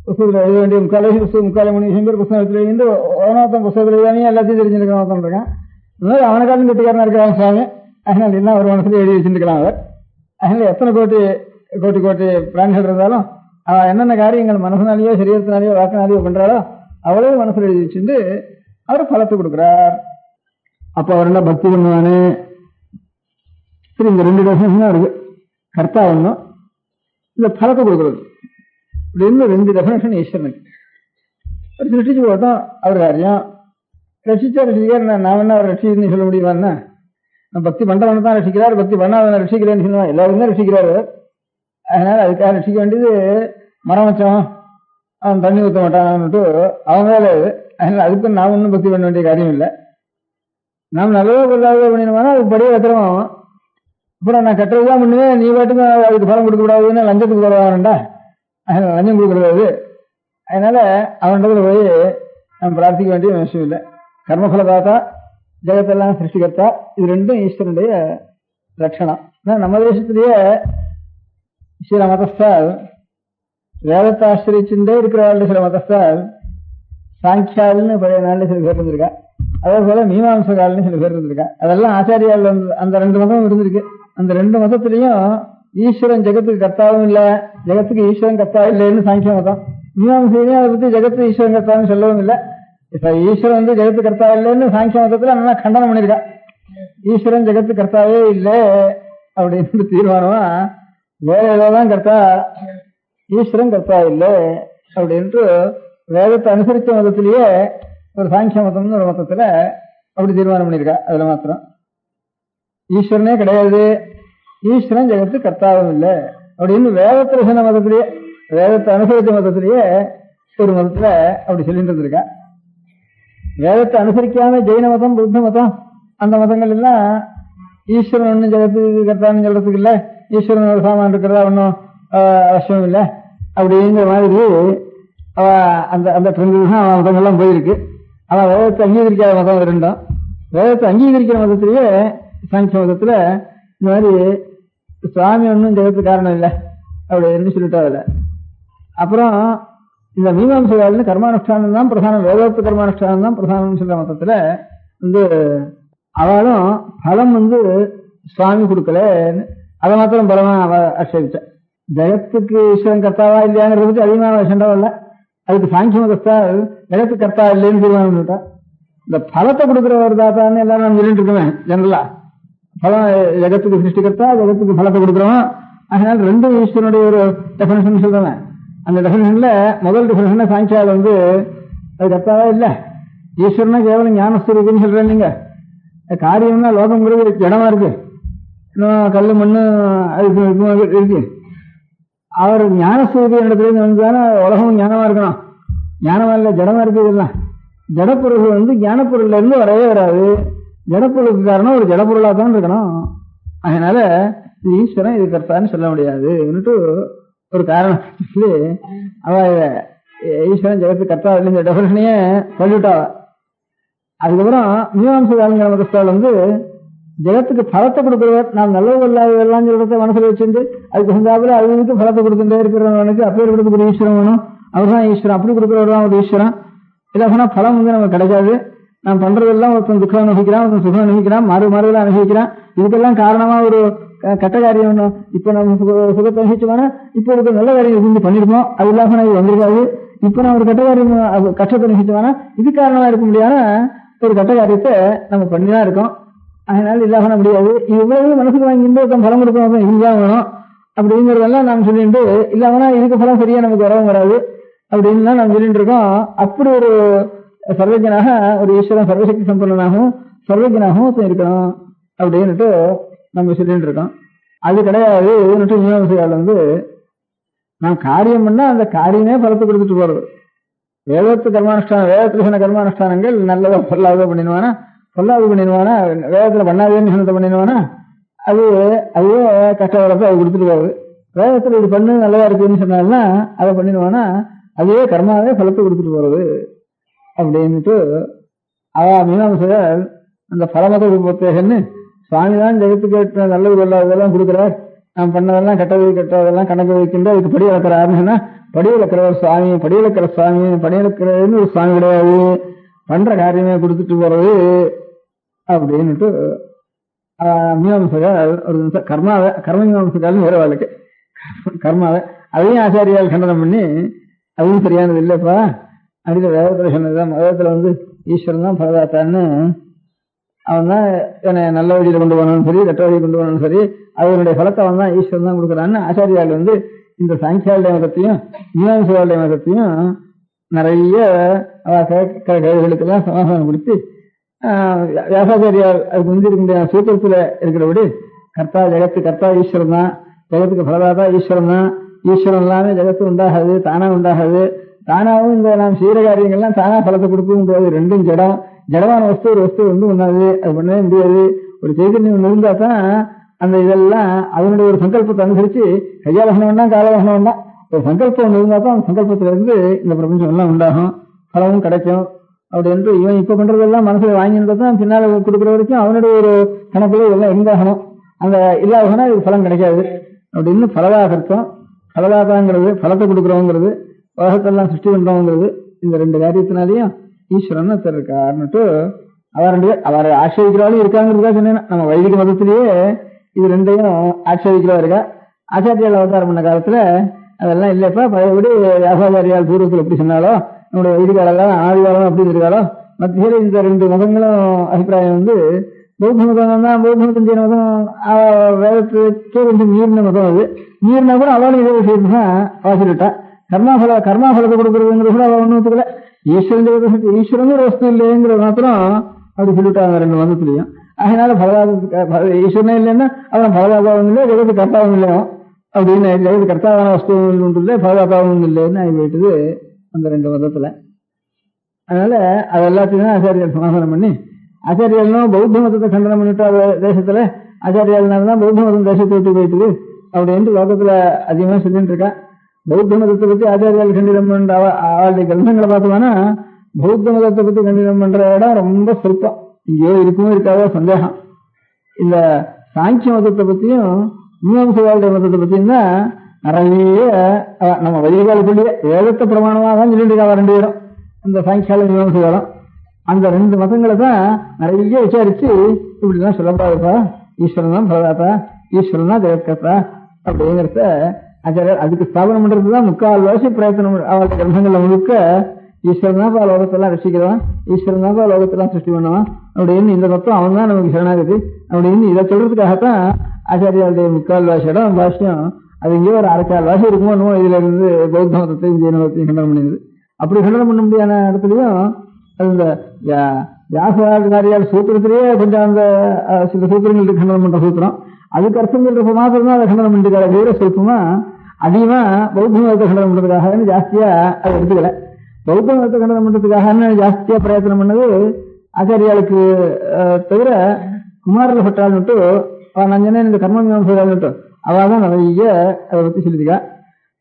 [SPEAKER 8] புத்தகத்தில் எழுத வேண்டிய முக்காலே மணி விஷயம் பேர் புத்தகத்தில் எழுந்து ஓனத்தம் புத்தகத்தில் எழுதாமே எல்லாத்தையும் தெரிஞ்சுருக்கான் இருக்கேன். அதனால அவனுக்காலும் கெட்டிக்காரனா இருக்கிறாங்க சுவாமி. அதனால என்ன ஒரு மனசுல எழுதி வச்சுருக்கலாம் அவர். அதனால எத்தனை கோட்டி பிராணிகள் இருந்தாலும் அவன் என்னென்ன காரியங்கள் மனசனாலேயோ சரீரத்தினாலேயோ வாக்கினாலேயோ பண்றாளோ அவளே மனசுல எழுதி வச்சுட்டு அவர் பலத்தை கொடுக்குறார். அப்ப அவர் என்ன பக்தி பண்ணுவானு? சரி, இந்த 2 டெஃபினேஷன் இருக்கு. கர்த்தா ஒண்ணும், இந்த பலத்தை கொடுக்கறது அப்படின்னு 2 டெஃபினேஷன் ஈஸ்வரனுக்கு. ஒரு சிருஷ்டிச்சு போட்டோம் அவர் காரியம். ரசிச்சார் நான் என்ன அவர் ரசிக்கிறேன்னு சொல்ல முடியுமான்னா? நான் பக்தி பண்றவன தான் ரசிக்கிறார், பக்தி பண்ணாதவன ரசிக்கிறேன்னு சொல்லுவான். எல்லாருமே ரசிக்கிறாரு. அதனால அதுக்காக ரசிக்க வேண்டியது மரம் வச்சவன் அவன் தண்ணி ஊற்ற மாட்டான்ட்டு அவன் வேலை. அதனால அதுக்கு நாம் ஒன்றும் பக்தி பண்ண வேண்டிய காரியம் இல்லை. நாம் நல்லதோ பொருளாதோ பண்ணினோம்னா அதுக்கு படியே வைக்கிறோம். அப்புறம் நான் கட்டுறதுதான் பண்ணுவேன், நீ பாட்டுக்கு அதுக்கு பலம் கொடுக்க கூடாதுன்னு லஞ்சத்துக்கு போடுவான்டா. அதனால லஞ்சம் கொடுக்கக்கூடாது. அதனால அவன்கிட்ட போய் நம்ம பிரார்த்திக்க வேண்டிய அவசியம் இல்லை. கர்மபலதாத்தா, ஜெகத்தெல்லாம் சிருஷ்டிகர்த்தா, இது 2 ஈஸ்வரனுடைய லட்சணம். நம்ம தேசத்திலேயே சில மதஸ்தால் வேதத்தை ஆசிரிச்சுட்டே இருக்கிறவாள், சில மதஸ்தால் சாங்கியால்னு பழைய நாள்ல சில பேர் இருந்திருக்கா. அதே போல மீமாம்சகால்னு சில பேர் இருந்திருக்கா. அதெல்லாம் ஆச்சாரியால் அந்த 2 மதமும் இருந்திருக்கு. அந்த 2 மதத்திலையும் ஈஸ்வரன் ஜெகத்துக்கு கர்த்தாவும் இல்லை, ஜெகத்துக்கு ஈஸ்வரன் கர்த்தா இல்லைன்னு சாங்கிய மதம். மீமாம்சையிலையும் அதை பத்தி ஜெகத்து ஈஸ்வரன் கர்த்தான்னு சொல்லவும் இல்லை. இப்ப ஈஸ்வரன் ஜெகத்து கர்த்தா இல்லைன்னு சாங்கிய மதத்துல நல்லா கண்டனம் பண்ணிருக்கா. ஈஸ்வரன் ஜெகத்து கர்த்தாவே இல்லை அப்படின்னு தீர்மானமா வேற ஏதோதான் கர்த்தா, ஈஸ்வரன் கர்த்தா இல்லை அப்படின்ட்டு வேதத்தை அனுசரித்த மதத்திலேயே ஒரு சாங்கிய மதம்னு ஒரு மதத்துல அப்படி தீர்மானம் பண்ணிருக்கா. அதுல மாத்திரம் ஈஸ்வரனே கிடையாது, ஈஸ்வரன் ஜெகத்து கர்த்தாவும் இல்லை அப்படின்னு வேதத்துல சொன்ன மதத்திலேயே, வேதத்தை அனுசரித்த மதத்திலேயே ஒரு மதத்துல அப்படி சொல்லிட்டு இருந்திருக்கா. வேதத்தை அனுசரிக்காம ஜெயின மதம், புத்த மதம், அந்த மதங்கள் எல்லாம் ஈஸ்வரன் ஒன்னும் ஜெகத்துக்கு கர்த்தான்னு சொல்றதுக்கு இல்லை, ஈஸ்வரன் ஒரு சாமான் இருக்கிறதா ஒன்றும் அவசியம் இல்லை அப்படிங்கிற மாதிரி அந்த அந்த ட்ரெண்டில் தான் மதங்கள்லாம் போயிருக்கு. ஆனால் வேதத்தை அங்கீகரிக்காத மதம் 2. வேதத்தை அங்கீகரிக்கிற மதத்திலேயே சாங்கிய மதத்துல இந்த மாதிரி சுவாமி ஒன்றும் ஜெகத்துக்கு காரணம் இல்லை அப்படின்னு சொல்லிட்டா. அதில் அப்புறம் இந்த மீமாம்சகால்னு கர்மானுஷ்டானம் தான் பிரதானம், வேதத்து கர்மானுஷ்டானம் தான் பிரதானம்னு சொல்ற மதத்துல அவளும் பலம் சுவாமி கொடுக்கலன்னு அதை மாத்திரம் பலமா அவ ஆட்சேபிச்ச. ஜெகத்துக்கு ஈஸ்வரன் கர்த்தாவா இல்லையாங்கிறதுக்கு அதிகமான சண்டை இல்லை. அதுக்கு சாங்கிய மதஸ்தா ஜெகத்து கர்த்தா இல்லைன்னு தீர்மானம் பண்ணிட்டா. இந்த பலத்தை கொடுக்குற ஒரு தாத்தான்னு எல்லாரும் நம்ம சொல்லிட்டு இருக்கோமே ஜெனரலா. பலம் ஜெகத்துக்கு சிருஷ்டிகர்த்தா, ஜெகத்துக்கு பலத்தை கொடுக்குறோம். அதனால 2 ஈஸ்வரனுடைய ஒரு டெஃபினேஷன் சொல்றேன். அந்த டெஃபினேஷன்ல முதல் டெஃபினேஷன் சாங்கியால அது கர்த்தாவா இல்லை, ஈஸ்வரனா கேவலம் ஞானஸ்வரூபம்னு சொல்றேன். நீங்க காரியம்னா லோகம்ங்கிறது ஜடமா இருக்கு, இன்னும் கல்லு மண்ணு அது இருக்கு. அவர் ஞானஸ்வரூபி இடத்துல வந்துதானே உலகம் ஞானமா இருக்கணும். ஞானமா இல்லை, ஜடமா இருக்கு. இதெல்லாம் ஜடப்பொருள் ஞானப்பொருள்ல இருந்து வரவே வராது. ஜடப்பொருளுக்கு காரணம் ஒரு ஜடப்பொருளா தான் இருக்கணும். அதனால இது ஈஸ்வரன் இது கர்த்தான்னு சொல்ல முடியாதுன்னுட்டு ஒரு காரணம் சொல்லி அவ ஈஸ்வரன் ஜெகத்து கர்த்தா இல்லைங்கிற டெஃபினேஷனையே சொல்லிவிட்டா. அதுக்கப்புறம் மீமாம்சகாலங்கிற மதஸ்தால் ஜெகத்துக்கு பலத்தை கொடுக்கிறவர், நாம் நல்லது இல்லாதெல்லாம் சொல்றத மனசுல வச்சுட்டு அதுக்கு தகுந்தாப்புல அதுக்கு பலத்தை கொடுத்துட்டே இருக்கிறவனுக்கு அப்பேர் கொடுக்கக்கூடிய ஈஸ்வரன் வேணும். அவர் தான் ஈஸ்வரன், அப்படி கொடுக்கிறவர் தான் ஒரு ஈஸ்வரன். இல்லைன்னா பலம் நமக்கு கிடைக்காது. நாம் பண்றதெல்லாம் ஒருத்தன் துக்கம் அனுபவிக்கிறான், ஒருத்தன் சுகம் அனுபவிக்கிறான், மாறுதலாம் அனுபவிக்கிறான். இதுக்கெல்லாம் காரணமா ஒரு கெட்ட காரியம் வேணும். இப்ப நம்ம சுகத்தை அனுபவிச்சோம்னா இப்ப ஒரு நல்ல காரியம் இருந்து பண்ணிருப்போம், அது இல்லாம இது வந்திருக்காது. இப்ப நான் ஒரு கெட்ட காரியம் கஷ்டத்தை அனுபவிச்சோம்னா இது காரணமா இருக்க முடியாத ஒரு கெட்ட காரியத்தை நம்ம பண்ணிதான் இருக்கோம். அதனால இல்லாம முடியாது. இவ்வளவு மனசுக்கு வாங்கிட்டு ஒருத்தன் பலம் கொடுக்கணும், இதுதான் வேணும் அப்படிங்கறதெல்லாம் நாம் சொல்லிட்டு இல்லாமனா இதுக்கு பலம் சரியா நமக்கு வரவும் வராது அப்படின்னு நாம் சொல்லிட்டு இருக்கோம். அப்படி ஒரு சர்வஜனாக ஒரு ஈஸ்வரன் சர்வசக்தி சம்பன்னனாகவும் சர்வஜனாகவும் இருக்கணும் அப்படின்னுட்டு நம்ம சொல்லிட்டு இருக்கோம். அது கிடையாது. மீமாம்சையால் நாம் காரியம் பண்ணா அந்த காரியமே பலத்தை கொடுத்துட்டு போறது. வேதத்து கர்மானுஷ்டானம், வேதத்துல சொன்ன கர்மானுஷ்டானங்கள் நல்லதோ பொல்லாதோ பண்ணிடுவானா, பொல்லாது பண்ணிடுவானா, வேதத்துல பண்ணாதேன்னு சொன்னதை பண்ணிடுவானா, அதுவே கஷ்டப்படுறப்ப அது கொடுத்துட்டு போகுது. வேதத்துல இது பண்ணு நல்லதா இருக்குன்னு சொன்னால்னா அதை பண்ணிடுவானா அதுவே கர்மாவே பலத்தை கொடுத்துட்டு போறது அப்படின்னுட்டு மீமாம்சகர் அந்த பரமத உபத்தேகன்னு சுவாமிதான் ஜெகத்துக்கு நல்லது கொள்ளாததெல்லாம் கொடுக்குறார், நாம் பண்ணதெல்லாம் கெட்டதெல்லாம் கணக்கு வைக்கின்ற அதுக்கு படி வளர்க்கிறாருன்னா படி வளர்க்கிறவர் சுவாமி, படி வளர்க்கிற சுவாமி, படி வளர்க்கிறன்னு ஒரு சுவாமி கிடையாது, பண்ற காரியமே கொடுத்துட்டு போறது அப்படின்னுட்டு மீமாம்சகர் ஒரு நிமிஷம் கர்ம மீமாம்சகால்னு வேற வாழ்க்கை கர்மாவை அதையும் ஆச்சாரியால் கண்டனம் பண்ணி அதுவும் சரியானது இல்லப்பா அப்படின்ற வேதத்துல சொன்னதுதான். வேதத்துல ஈஸ்வரன் தான் பரதாத்தான்னு, அவன் தான் என்னை நல்ல வழியில கொண்டு போனாலும் சரி கெட்ட வழியை கொண்டு போனாலும் சரி அவனுடைய பலத்தை அவன் தான் ஈஸ்வரன் தான் கொடுக்குறான்னு ஆச்சாரியால் இந்த சாங்கியாளுடைய மதத்தையும் மீமாம்சகாளுடைய மதத்தையும் நிறைய கேள்விகளுக்கெல்லாம் சமாதானம் கொடுத்து வியாசாச்சாரியார் அதுக்கு முந்திருக்கின்ற சூத்திரத்துல இருக்கிறபடி கர்த்தா ஜெகத்து கர்த்தா ஈஸ்வரன் தான், ஜெகத்துக்கு பலதாதா ஈஸ்வரன் தான், ஈஸ்வரன் எல்லாமே ஜெகத்து உண்டாகாது, தானா உண்டாகாது, தானாவும் இந்த நாம் செய்யற காரியங்கள்லாம் தானா பலத்தை கொடுக்க முடியாது, ரெண்டும் ஜடமான வஸ்து ஒரு வஸ்து ஒண்ணாது, அது பண்ணவே முடியாது. ஒரு சைதன்யம் இருந்தா தான் அந்த இதெல்லாம் அதனுடைய ஒரு சங்கல்பத்தை அனுசரிச்சு கையாலகணம் வேண்டாம் காலவகணம் வேண்டாம், ஒரு சங்கல்பம் ஒன்று இருந்தா தான் அந்த சங்கல்பத்துல இருந்து இந்த பிரபஞ்சம் எல்லாம் உண்டாகும், பலமும் கிடைக்கும். அப்படி என்று இவன் இப்ப பண்றதெல்லாம் மனசுல வாங்கியிருந்தா தான் பின்னால கொடுக்குற வரைக்கும் அவனுடைய ஒரு கணக்குல இதெல்லாம் இருந்தாகணும், அந்த இல்லாதனா இது பலன் கிடைக்காது அப்படின்னு பலதாகர்த்தம். பலதாதாங்கிறது பலத்தை கொடுக்குறவங்கிறது, உலகத்தெல்லாம் சிருஷ்டி பண்றவங்கிறது, இந்த ரெண்டு காரியத்தினாலையும் ஈஸ்வரன் இருக்காருன்னுட்டு அவர் ஆட்சேபிக்கிறவாலும் இருக்காங்கிறதா சொன்னேன். நம்ம வைதிக மதத்திலேயே இது ரெண்டையும் ஆட்சேபிக்கிறவா இருக்கா. ஆச்சாரியால் அவதாரம் பண்ண காலத்துல அதெல்லாம் இல்லப்பா, பழையபடி வியாசாச்சாரியால் பூர்வத்தில் எப்படி சொன்னாலோ நம்முடைய வைதிகாலம் ஆதிகாலம் அப்படி இருக்காளோ மத்தியில இந்த ரெண்டு மதங்களும் அபிப்பிராயம் பௌத்த மதம் தான். பௌத்த மதம் செய்யற மதம் வேதத்துக்கே கொஞ்சம் மீறின மதம், அது மீறினா கூட அவளும் இதே விஷயத்து தான் வாசிட்டா. கர்மாபலத்தை கொடுக்கறதுங்கிறது கூட அவள் ஒன்றும் ஒத்துக்கல. ஈஸ்வரன் ஒரு வஸ்து இல்லைங்கிற மாத்திரம் அப்படி சொல்லிட்டாங்க ரெண்டு மதத்திலையும். அதனால ஈஸ்வரனே இல்லைன்னா அவன் பலதாபாவும் இல்லை, ஜெகத்து கர்த்தாவும் இல்லையோ அப்படின்னு, ஜெகத்து கர்த்தாவான வஸ்துவும் ஒன்று இல்லை பலதாபாவும் இல்லைன்னு ஆகி போயிட்டது அந்த ரெண்டு மதத்துல. அதனால அது எல்லாத்தையும் ஆச்சாரியால் சமாதானம் பண்ணி, ஆச்சாரியாலும் பௌத்த மதத்தை கண்டனம் பண்ணிட்டா தேசத்துல, ஆச்சாரியால்னால்தான் பௌத்த மதம் தேசத்தை விட்டு போயிட்டு அப்படின்ட்டு லோகத்துல அதிகமா சொல்லிட்டு இருக்கா. பௌத்த மதத்தை பத்தி ஆச்சாரியால் கண்டிதம் பண்ற அவளுடைய கிரந்தங்களை பார்த்தோம்னா பௌத்த மதத்தை பத்தி கண்டிதம் பண்ற இடம் ரொம்ப சொற்பம், இங்கேயோ இருக்குமோ இருக்காதோ சந்தேகம். இந்த சாங்கிய மதத்தை பத்தியும் மீமாம்சகாளுடைய மதத்தை பத்தியும் தான் நிறைய நம்ம வைதிகாலத்திலேயே வேதத்தை பிரமாணமாக தான் சொல்லிட்டு இருக்கா ரெண்டு பேரும், இந்த சாங்கியால மீமாம்சகாலம். அந்த ரெண்டு மதங்களை தான் நிறைய விசாரிச்சு இப்படிதான் சொல்லப்படாதுப்பா, ஈஸ்வரன் தான் பரதாத்தா, ஈஸ்வரன் தான் ஜெகத்கர்த்தா அப்படிங்கிறத ஆச்சாரியர் அதுக்கு ஸ்தாபனம் பண்றதுதான் முக்கால் வாசி பிரயத்தனம். அவருடைய கிரந்தங்கள்ல முழுக்க ஈஸ்வரன் தான் லோகத்தெல்லாம் ரசிக்கிறவன், ஈஸ்வரன் தான் லோகத்தெல்லாம் சிருஷ்டி பண்ணுவான் அப்படின்னு இந்த தத்துவம் அவன் தான் நமக்கு சரணாகதி அப்படின்னு இதை சொல்றதுக்காகத்தான் ஆச்சாரியாருடைய முக்கால் வாசி இடம் பாஷ்யம். அது இங்கே ஒரு அரைக்கால் வாசி இருக்குமோ இதுல இருந்து பௌத்த மதத்தையும் ஜெயின மதத்தையும் கண்டனம் பண்ணிடுது. அப்படி கண்டனம் பண்ண முடியாத இடத்துலயும் அது இந்த வியாசாச்சாரியால் சூத்திரத்திலேயே கொஞ்சம் அந்த சில சூத்திரங்களுக்கு கண்டனம் பண்ற சூத்திரம், அதுக்கு அர்த்தம் சொல்றப்ப மாத்திரம் தான் அதை கண்டனம் பண்ணிட்டு வேற சொல்லுமா அதிகமா பௌத்த மதத்தை கண்டனம் பண்றதுக்காக ஜாஸ்தியா அதை எடுத்துக்கல. பௌத்த மதத்தை கண்டனம் பண்றதுக்காக ஜாஸ்தியா பிரயத்தனம் பண்ணது ஆச்சாரியாளுக்கு தவிர குமாரில் பட்டாள்னுட்டு நான் சொன்னேன் இந்த கர்ம மீமாம்சகால்னுட்டு அவள் தான் நிறைய அதை பத்தி சொல்லியிருக்கா.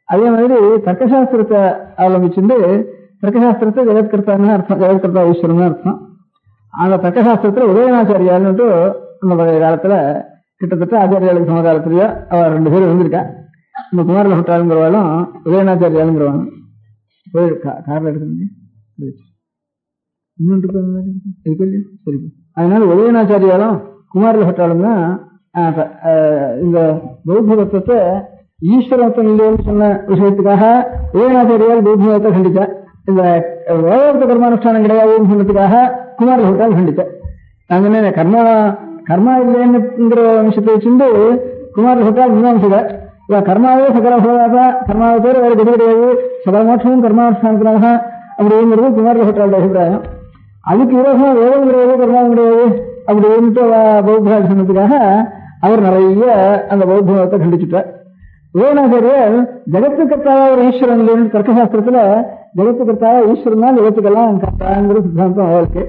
[SPEAKER 8] அதே மாதிரி தர்க்கசாஸ்திரத்தை ஆரம்பிச்சுட்டு தர்க்கசாஸ்திரத்தை ஜெகத்கர்த்தான்னு அர்த்தம், ஜெகத்கர்த்தா ஈஸ்வரன் அர்த்தம். அந்த தர்க்கசாஸ்திரத்துல உதயநாச்சாரியால்னுட்டு அந்த பழைய காலத்துல கிட்டத்தட்ட ஆச்சாரியாளுக்கு சமகாலத்திலேயே அவள் ரெண்டு பேரும் இருந்திருக்கா. இந்த குமாரில் பட்டாளுங்கிறவாலும் உதயநாச்சாரியாலுங்கிறவாங்க காரில் எடுக்க இன்னொன்று இருக்கு இல்லையா சரி. அதனால உதயநாச்சாரியாலும் குமாரில் பட்டாலும் தான் இந்த பௌத்த தத்துவத்தை ஈஸ்வரத்தம் இல்லைன்னு சொன்ன விஷயத்துக்காக உதயநாச்சாரியால் பௌத்த மதத்தை கண்டிச்சா. இந்த வேதாந்த கர்மானுஷ்டானம் கிடையாதுன்னு சொன்னதுக்காக குமாரில் பட்டால் கண்டிச்சா. நாங்க கர்மா இல்லைன்னுங்கிற விஷயத்தை வச்சுட்டு குமாரில் பட்டால் மீமாம்சகர் கர்மாவே சகல பலதாதா, கர்மாவை பேர் வேறு கதி கிடையாது, சகல மோட்சமும் கர்மானுஷ்டானத்தினாக அப்படிங்கிறது குமாரில் பட்டாளுடைய அபிப்பிராயம். அதுக்கு விரோதமா வேதம் கிடையாது கர்மாவும் கிடையாது அப்படின்ட்டு பௌத்த சொன்னதுக்காக அவர் நிறைய அந்த பௌத்த மதத்தை கண்டிச்சுட்டார். உதயநாச்சாரியர் ஜெகத்துக்கர்த்தாவா ஒரு ஈஸ்வரன் இல்லைன்னு தர்க்கசாஸ்திரத்துல ஜெகத்துக்கர்த்தாவா ஈஸ்வரன் தான் ஜெகத்துக்கெல்லாம் கர்த்தாங்கிற சித்தாந்தம் அவருக்கு.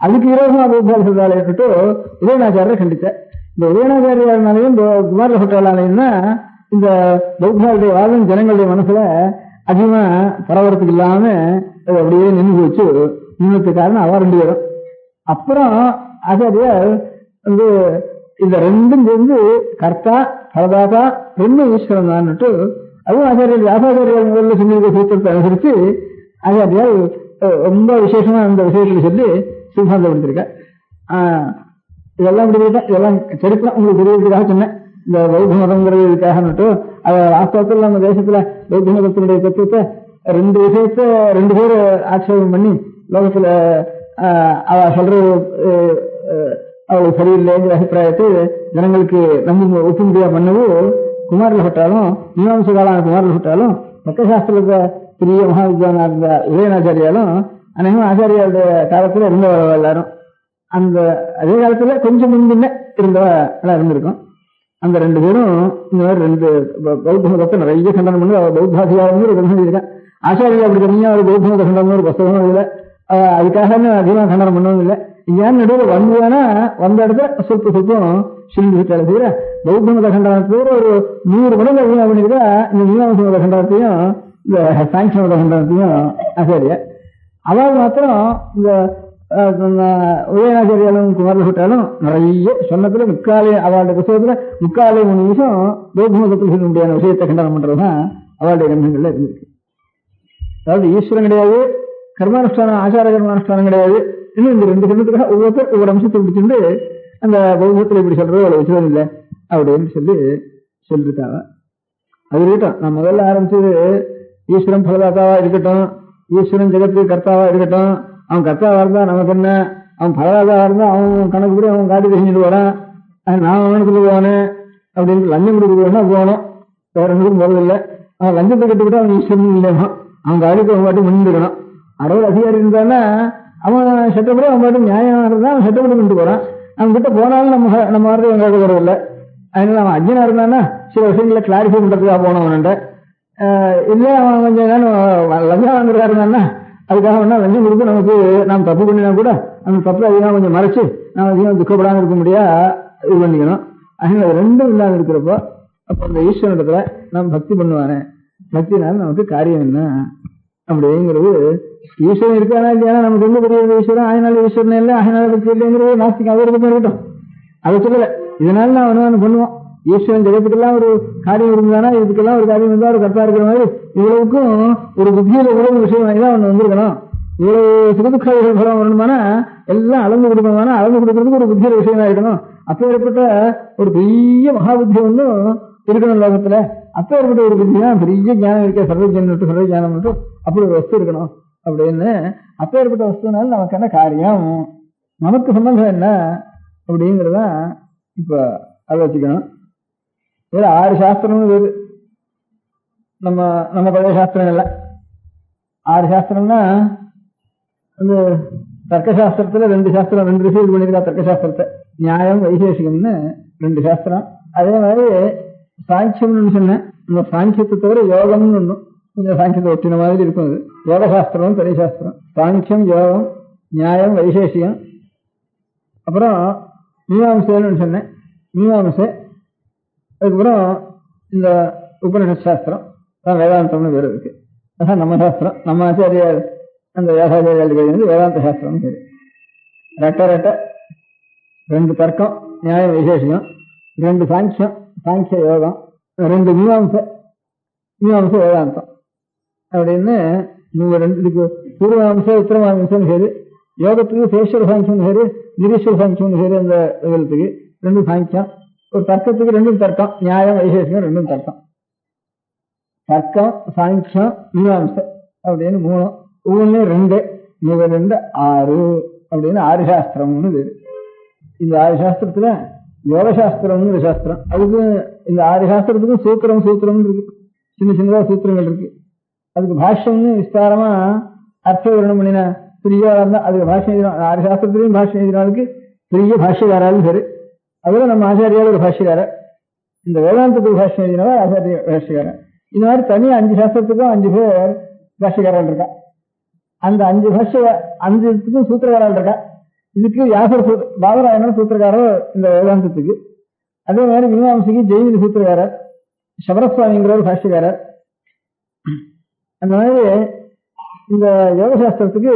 [SPEAKER 8] அதுக்கு விரோதமா பௌத்த சொல்றாலேட்டு உதயநாச்சாரியர் கண்டிச்சார். இந்த உதயநாச்சாரியாருனாலையும் குமார பட்டாளாலையும் தான் இந்த பௌத்தாளுடைய வாதம் ஜனங்களுடைய மனசுல அதிகமா பரவரத்துக்கு இல்லாம அப்படியே நின்று வச்சு நின்றுக்கு காரணம் அவ 2 பேரும். அப்புறம் ஆச்சாரியார் வந்து இந்த ரெண்டும் சேர்ந்து கர்த்தா பரதாதா 2 ஈஸ்வரன் தான்ட்டு அதுவும் ஆச்சாரியர் வியாசாச்சாரியார் முதல்ல சொன்ன சூத்திரத்தை அனுசரிச்சு ஆச்சாரியார் ரொம்ப விசேஷமா அந்த விஷயத்துல சொல்லி சித்தாந்தப்படுத்திருக்க. இதெல்லாம் இப்படி இதெல்லாம் சரித்திரம் உங்களுக்கு தெரியறதுக்காக சொன்னேன். இந்த பௌத்த மதம்ங்கிறது இதுக்காக அதை வாஸ்தவத்தில் நம்ம தேசத்துல பௌத்த மதத்தினுடைய தத்துவத்தை 2 விஷயத்த 2 பேர் ஆட்சேபம் பண்ணி லோகத்துல அவ சொல்றது அவளுக்கு சரியில்லைங்கிற அபிப்பிராயத்தை ஜனங்களுக்கு நம்ப ஒப்புமுடியா பண்ணது குமாரில் பட்டாலும் மீமாம்ச காலான குமாரில் பட்டாலும் தர்க்கசாஸ்திரத்தை பெரிய மகாவித்வானா இருந்த உதயநாச்சாரியாலும் அநேகம் ஆச்சாரியாருடைய காலத்துல இருந்தவ எல்லாரும் அந்த அதே காலத்துல கொஞ்சம் முன்ன இருந்தவ எல்லாம் இருந்திருக்கும். அந்த 2 பேரும் இந்த மாதிரி 2 பௌத்த மதத்தை நிறைய கண்டனம் பண்ணி பௌத்தாதிகாரம் ஒரு கிரந்தம் இருக்கேன். ஆச்சாரியா அப்படி தனியா ஒரு பௌத்த மத கண்டனம் ஒரு புஸ்தகமும் இல்லை. அதுக்காக அதிகமாக கண்டனம் பண்ணவும் இல்லை. இங்கேயான நடுவில் வந்ததுன்னா வந்த இடத்துல சொற்பம் சொல்லிவிட்டாரு தவிர பௌத்த மத கண்டனத்தோடு ஒரு 100 மடங்கு அதிகமாக பண்ணிருக்கா இந்த மீமாம்ச மத கண்டனத்தையும் இந்த சாங்கிய மத கண்டனத்தையும் ஆச்சாரியா. அவள் மாத்திரம் இந்த உதயநாச்சாரியாலும் குமாரில் விட்டாலும் நிறைய சொன்னதுல முக்காலே அவளுடைய புத்தகத்துல 3 நிமிஷம் பௌத்த மதத்தில் சொல்ல முடியாத விஷயத்தை கண்டனம் பண்றதுதான் அவளுடைய கிரந்தங்கள்ல இருந்திருக்கு. அதாவது ஈஸ்வரன் கிடையாது, கர்மானுஷ்டானம் ஆச்சார கர்மானுஷ்டானம் கிடையாது. இன்னும் இந்த 2 கிரந்தத்துக்காக ஒவ்வொருத்தர் ஒவ்வொரு அம்சத்தை பிடிச்சிட்டு அந்த பௌத்தத்தில் இப்படி சொல்றது அவ்வளவு வச்சுதான் இல்லை அப்படின்னு சொல்லிருக்காங்க. அது இருக்கட்டும். நான் முதல்ல ஆரம்பிச்சது ஈஸ்வரன் பலதாத்தாவா இருக்கட்டும், ஈஸ்வரன் ஜெகத்துக்கு கர்த்தாவா இருக்கட்டும். அவன் கர்த்தாவா இருந்தா நமக்கு என்ன, அவன் பலதாதாவா இருந்தா அவன் கணக்கு கூட அவன் காட்டி தெரிஞ்சுட்டு வரான். நான் அவனுக்கு போவானே அப்படின்னு லஞ்சம் கொடுக்க வேணா போகணும், வேற ஒன்றுக்கும் போறதில்லை. அவன் லஞ்சத்தை கட்டுக்கிட்டு அவன் ஈஸ்வரன் இல்லையா, அவன் காரியத்தை அவன் பாட்டு முன்னிருக்கணும். அறுபது அதிகாரி இருந்தான்னா அவன் சட்டப்படி அவன் பாட்டு நியாயம் இருந்தா அவன் சட்டப்படி பண்ணிட்டு போறான். அவன் கிட்ட போனாலும் நம்ம வார்த்தை அவன் கேட்க போறதில்லை. அதனால அவன் அஜ்ஞனா இருந்தான்னா சில விஷயங்களை கிளாரிஃபை பண்றதுக்காக போனவன்ட்ட இல்லை அவன் கொஞ்சம் லஞ்சம் வாங்குறதா இருந்தான்னா அதுக்காக வேணா லஞ்சம் கொடுத்து நமக்கு நாம் தப்பு பண்ணினா கூட அந்த தப்பு அதிகமாக கொஞ்சம் மறைச்சு நாம் அதிகமாக துக்கப்படாமல் இருக்க முடியா இது பண்ணிக்கணும். அதனால 2ம் இல்லாமல் இருக்கிறப்போ அப்போ அந்த ஈஸ்வரனிடத்துல நாம் பக்தி பண்ணுவானே, பக்தினால நமக்கு காரியம் என்ன அப்படிங்கிறது. ஈஸ்வரன் இருக்கானா இல்லையா நமக்கு எந்த பெரிய ஈஸ்வரன் ஆயினால ஈஸ்வரன் இல்லை ஆயினால பக்தி இல்லைங்கிறது நாஸ்திகம் அது இருக்கட்டும், அதை சொல்லலை. இதனால நான் அனுமானம் பண்ணுவோம். ஈஸ்வரன் ஜெகத்துக்கெல்லாம் ஒரு காரியம் இருந்தானா இதுக்கெல்லாம் ஒரு காரியம் இருந்தா ஒரு கர்த்தா இருக்கிற மாதிரி இவ்வளவுக்கும் ஒரு புத்தியில உறவு விஷயம் தான் ஒன்று வந்திருக்கணும். இவ்வளவு சுகதுக்காரிகள் பலம் வரணுமானா எல்லாம் அளந்து கொடுக்கணுமானா அளந்து கொடுக்கறதுக்கு ஒரு புத்தியில விஷயம் இருக்கணும். அப்ப ஏற்பட்ட ஒரு பெரிய மகாபுத்தி ஒன்றும் இருக்கணும் லோகத்துல. அப்ப ஏற்பட்ட ஒரு புத்தி தான் பெரிய ஞானம் இருக்க, சர்வ ஞானம் அப்படி ஒரு வஸ்து இருக்கணும் அப்படின்னு. அப்ப ஏற்பட்ட வஸ்துனால நமக்கு என்ன காரியம், நமக்கு சம்பந்தம் என்ன அப்படிங்கிறதான் இப்ப அதை வச்சுக்கணும். இதுல 6 சாஸ்திரம்னு வேறு நம்ம பழைய சாஸ்திரங்கள்ல 6 சாஸ்திரம்னா அந்த தர்க்கசாஸ்திரத்துல 2 சாஸ்திரம் 2 விஷயம் பண்ணிருக்கா. தர்க்கசாஸ்திரத்தை நியாயம் வைசேஷிகம்னு 2 சாஸ்திரம். அதே மாதிரி சாங்கியம்னு சொன்னேன். இந்த சாங்கியத்தை தவிர யோகம்னு ஒன்றும் கொஞ்சம் சாங்கியத்தை ஒட்டின மாதிரி இருக்கும். அது யோக சாஸ்திரம் தனி சாஸ்திரம். சாங்கியம் யோகம் நியாயம் வைசேஷிகம். அப்புறம் மீமாம்சைன்னு சொன்னேன். மீமாம்சை அதுக்கப்புறம் இந்த உபனிஷத் சாஸ்திரம் தான் வேதாந்தம்னு வேறு இருக்கு. அதான் நம்ம சாஸ்திரம். நம்ம ஆச்சாரியார் அந்த வேதாச்சாரியார் வேதாந்த சாஸ்திரம்னு பேரு. ரெட்ட 2 தர்க்கம் நியாயம் விசேஷம், 2 சாங்கியம் சாங்கிய யோகம், 2 மீமாம்சை வேதாந்தம் அப்படின்னு 2 பூர்வமாம்சை உத்தரமாம்சம் பேரு. யோகத்துக்கு சேஸ்வர சாங்கியம் பேரு, நிரீஸ்வர சாங்கியம் பேரு. அந்த விதத்துக்கு 2 சாங்கியம். ஒரு தர்க்கத்துக்கு 2 தர்க்கம், நியாயம் வைசேஷம் 2 தர்க்கம். தர்க்கம் சாங்கியம் மீமாம்சை அப்படின்னு 3. ஒவ்வொன்னு 2 2 6 அப்படின்னு 6 சாஸ்திரம்னு பேரு. இந்த 6 சாஸ்திரத்துல யோக சாஸ்திரம்னு ஒரு சாஸ்திரம். அதுக்கு இந்த 6 சாஸ்திரத்துக்கும் சூத்திரம் இருக்கு. சின்னதா சூத்திரங்கள் இருக்கு. அதுக்கு பாஷ்யம்னு விஸ்தாரமா அர்த்த விவரணம் பண்ணின பெரிய இருந்தா அதுக்கு பாஷ்யம் எழுதினோம். 6 சாஸ்திரத்திலையும் பாஷ்யம் எழுதினாலுக்கு பெரிய பாஷ்யக்காராலும் சரி. அதுல நம்ம ஆச்சாரியால் ஒரு பாஷ்யக்காரர். இந்த வேதாந்தத்துக்கு பாஷ்யம் எழுதினவா ஆச்சாரிய பாஷ்யக்காரர். இந்த மாதிரி தனியா 5 சாஸ்திரத்துக்கும் 5 பேர் பாஷ்யக்காரர்கள் இருக்கா. அந்த 5 பாஷ்ய 5த்துக்கும் சூத்திரக்காரர்கள் இருக்கா. இதுக்கு யாசர் பாதராயணன் சூத்திரக்காரர் இந்த வேதாந்தத்துக்கு. அதே மாதிரி மீமாம்சைக்கு ஜெய்மினி சூத்திரக்காரர், சபரசுவாமிங்கிற ஒரு பாஷ்யக்காரர். அந்த மாதிரி இந்த யோகசாஸ்திரத்துக்கு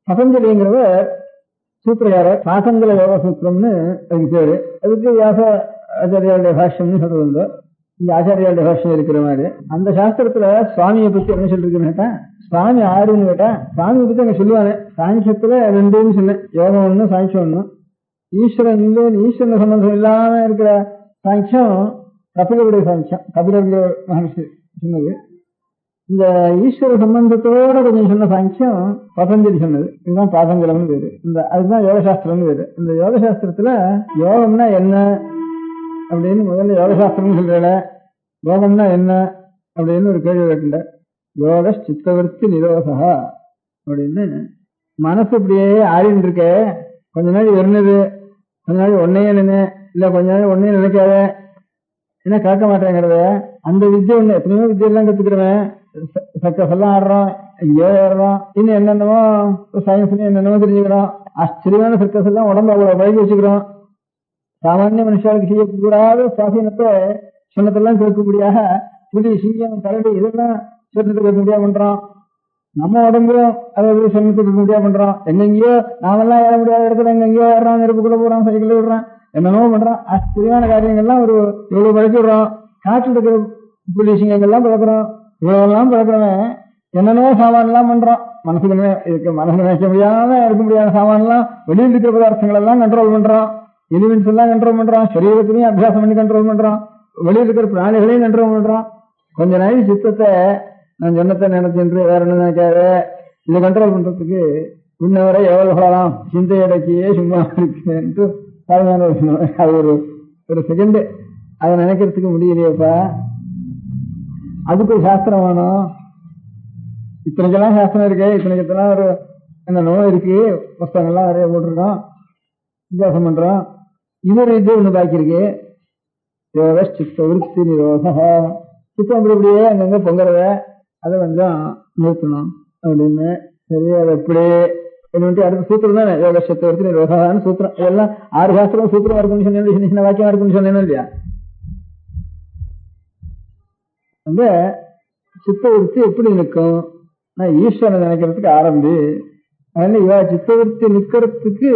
[SPEAKER 8] பதஞ்சலிங்கிறவர் சூத்திரக்காரர். சாசங்கல யோக சூத்திரம்னு அதுக்கு பேரு. அதுக்கு வியாச ஆச்சாரியாளுடைய பாஷ்யம்னு சொல்றது. இங்க ஆச்சாரியாளுடைய பாஷ்யம் இருக்கிற மாதிரி அந்த சாஸ்திரத்துல சுவாமியை பத்தி என்ன சொல்லிருக்குன்னு கேட்டா, சுவாமி ஆறுன்னு கேட்டா சுவாமியை பத்தி அங்க சொல்லுவாங்க. சாங்கியத்துல ரெண்டுன்னு சொன்னேன், யோகம் ஒண்ணு சாங்கியம் ஒண்ணு. ஈஸ்வரன் ஈஸ்வரன் சம்பந்தம் இல்லாம இருக்கிற சாங்கியம் கபிலருடைய சாங்கியம், கபிலருடைய மகர்ஷி சொன்னது. இந்த ஈஸ்வர சம்பந்தத்தோட கொஞ்சம் சொன்ன சாங்கியம் பதஞ்சலி சொன்னது. இதுதான் பாதங்கலம்னு பேரு. அதுதான் யோகசாஸ்திரம்னு பேரு. இந்த யோகசாஸ்திரத்துல யோகம்னா என்ன அப்படின்னு முதல்ல யோகசாஸ்திரம்னு சொல்றேன். யோகம்னா என்ன அப்படின்னு ஒரு கேள்வி கேட்டுல, யோக சித்தவர்த்தி நிரோதா அப்படின்னு. மனசு இப்படியே ஆடிட்டு இருக்க, கொஞ்ச நாள் இருந்தது, கொஞ்ச நாள் ஒன்னையே நினை, இல்ல கொஞ்ச நாள் ஒன்னையே நினைக்காத, என்ன கேட்க மாட்டேங்கிறத. அந்த வித்தியை ஒண்ணு, எத்தனையோ வித்தியெல்லாம் கத்துக்கிறவன், சர்க்கஸ் எல்லாம் ஆடுறோம், எங்கேயோ ஏறுறோம், இன்னும் என்னென்னமோ சயின்ஸ்ல என்னென்னமோ தெரிஞ்சுக்கிறோம். ஆச்சரியமான சர்க்கஸ் எல்லாம் உடம்பு அவ்வளவு பழகி வச்சுக்கிறோம். சாமானிய மனுஷாளுக்கு செய்யக்கூடாத சுவாசீனத்தை சொன்னதெல்லாம் கேட்கக்கூடியாக புலி, சிங்கம், கரடி இதெல்லாம் சொன்னதுக்கு கேட்க முடியாது பண்றோம். நம்ம உடம்பும் அதாவது சொன்னதுக்கு கேட்க முடியாது பண்றோம். எங்கெங்கயோ நாமெல்லாம் ஏற முடியாத இடத்துல எங்கெங்கயோ ஏறான், நெருப்புக்குள்ள போறான், சைக்கிள் விடுறான், என்னென்னமோ பண்றான். ஆச்சரியமான காரியங்கள்லாம் ஒரு இவ்வளவு பழக்கி விடுறோம். காற்றில் இருக்கிற புலி, சிங்கங்கள்லாம் பழக்கிறோம். இவ்வளவுலாம் பழக்கிறவன் என்னென்னவோ சாமான் எல்லாம் பண்றான். மனசுக்கு நினைக்க முடியாம இருக்க முடியாத சாமான் எல்லாம், வெளியில் இருக்கிற பதார்த்தங்கள் எல்லாம் கண்ட்ரோல் பண்றான். எலிமெண்ட்ஸ் எல்லாம் கண்ட்ரோல் பண்றான். சரீரத்திலையும் அபியாசம் பண்ணி கண்ட்ரோல் பண்றான். வெளியில் இருக்கிற பிராணிகளையும் கண்ட்ரோல் பண்றான். கொஞ்ச நாள் சித்தத்தை நான் சொன்னத்தை நினைச்சென்று வேற என்ன நினைக்காத, இதை கண்ட்ரோல் பண்றதுக்கு இன்னவரை எவ்வளவு சொல்லலாம், சிந்தை அடக்கியே சும்மா இருக்கு தாழ்மையான அது ஒரு செகண்ட். அதை நினைக்கிறதுக்கு முடியலையப்பா. அதுக்கு ஒரு சாஸ்திரம் வேணும். இத்தனைக்கெல்லாம் சாஸ்திரம் இருக்கு, இத்தனைக்கெல்லாம் ஒரு என்னென்னவோ இருக்கு, புஸ்தகங்கள்லாம் நிறைய போட்டிருக்கோம், வித்தியாசம் பண்றோம். இன்னொரு இது ஒண்ணு பாக்கி இருக்கு, யோக சித்த விருத்தி நிரோத. சித்தம் அப்படி இப்படியே அங்கங்க பொங்குறத அதை கொஞ்சம் நிறுத்தணும் அப்படின்னு. சரி, அதை எப்படி என்ன அடுத்த சூத்திரம் தானே யோக சித்த விருத்தி நிரோதான்னு சூத்திரம். இதெல்லாம் 6 சாஸ்திரம் சூத்திரம் இருக்குன்னு சொன்னேன், சின்ன வாக்கியம் இருக்குன்னு சொன்னேன் இல்லையா. அந்த சித்த விருத்தி எப்படி நிற்கும், நான் ஈஸ்வரன் நினைக்கிறதுக்கு ஆரம்பி. அதனால இவ சித்த விருத்தி நிக்கிறதுக்கு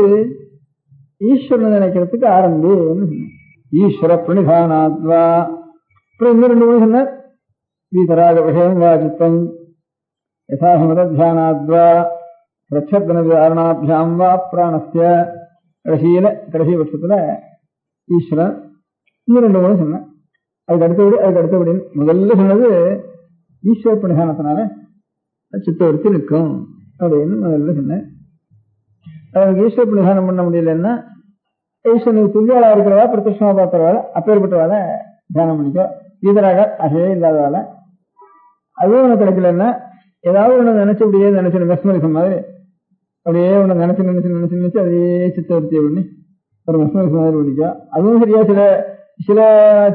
[SPEAKER 8] ஈஸ்வரன் நினைக்கிறதுக்கு ஆரம்பி. ஈஸ்வர பிரணிதானாத்வா. அப்புறம் இன்னும் 2 மணி சொன்ன, வீதராக விஷயம் வா சித்தம் யசாசமதியானாத்வா பிரச்சர்தன விதாரணாபியாம் வா பிராணஸ்ய. கடைசி பட்சத்துல ஈஸ்வரன் இன்னும் 2 மணி சொன்ன. அதுக்கு அடுத்தபடி முதல்ல சொன்னது ஈஸ்வர பிரணிதானத்தினால சித்தவருத்தி நிற்கும் அப்படின்னு முதல்ல சொன்னேன். அவருக்கு ஈஸ்வர பிரணிதானம் பண்ண முடியலன்னா ஈஸ்வரனுக்கு துல்லியாளா இருக்கிறவா, பிரத்யட்சமா பார்த்தவாள், அப்பேற்பட்டவாளை தியானம் பண்ணிக்கோ. வீதராக அசையே இல்லாதவாளை. அதுவும் உனக்கு கிடைக்கலன்னா ஏதாவது ஒண்ணு நினைச்சபடியே நினைச்சு மெஸ்மரிசம் மாதிரி அப்படியே ஒண்ணு நினைச்சு அதே சித்தவருத்தியை பண்ணி ஒரு மெஸ்மரிசம் மாதிரி பண்ணிக்கோ. அதுவும் சரியா சில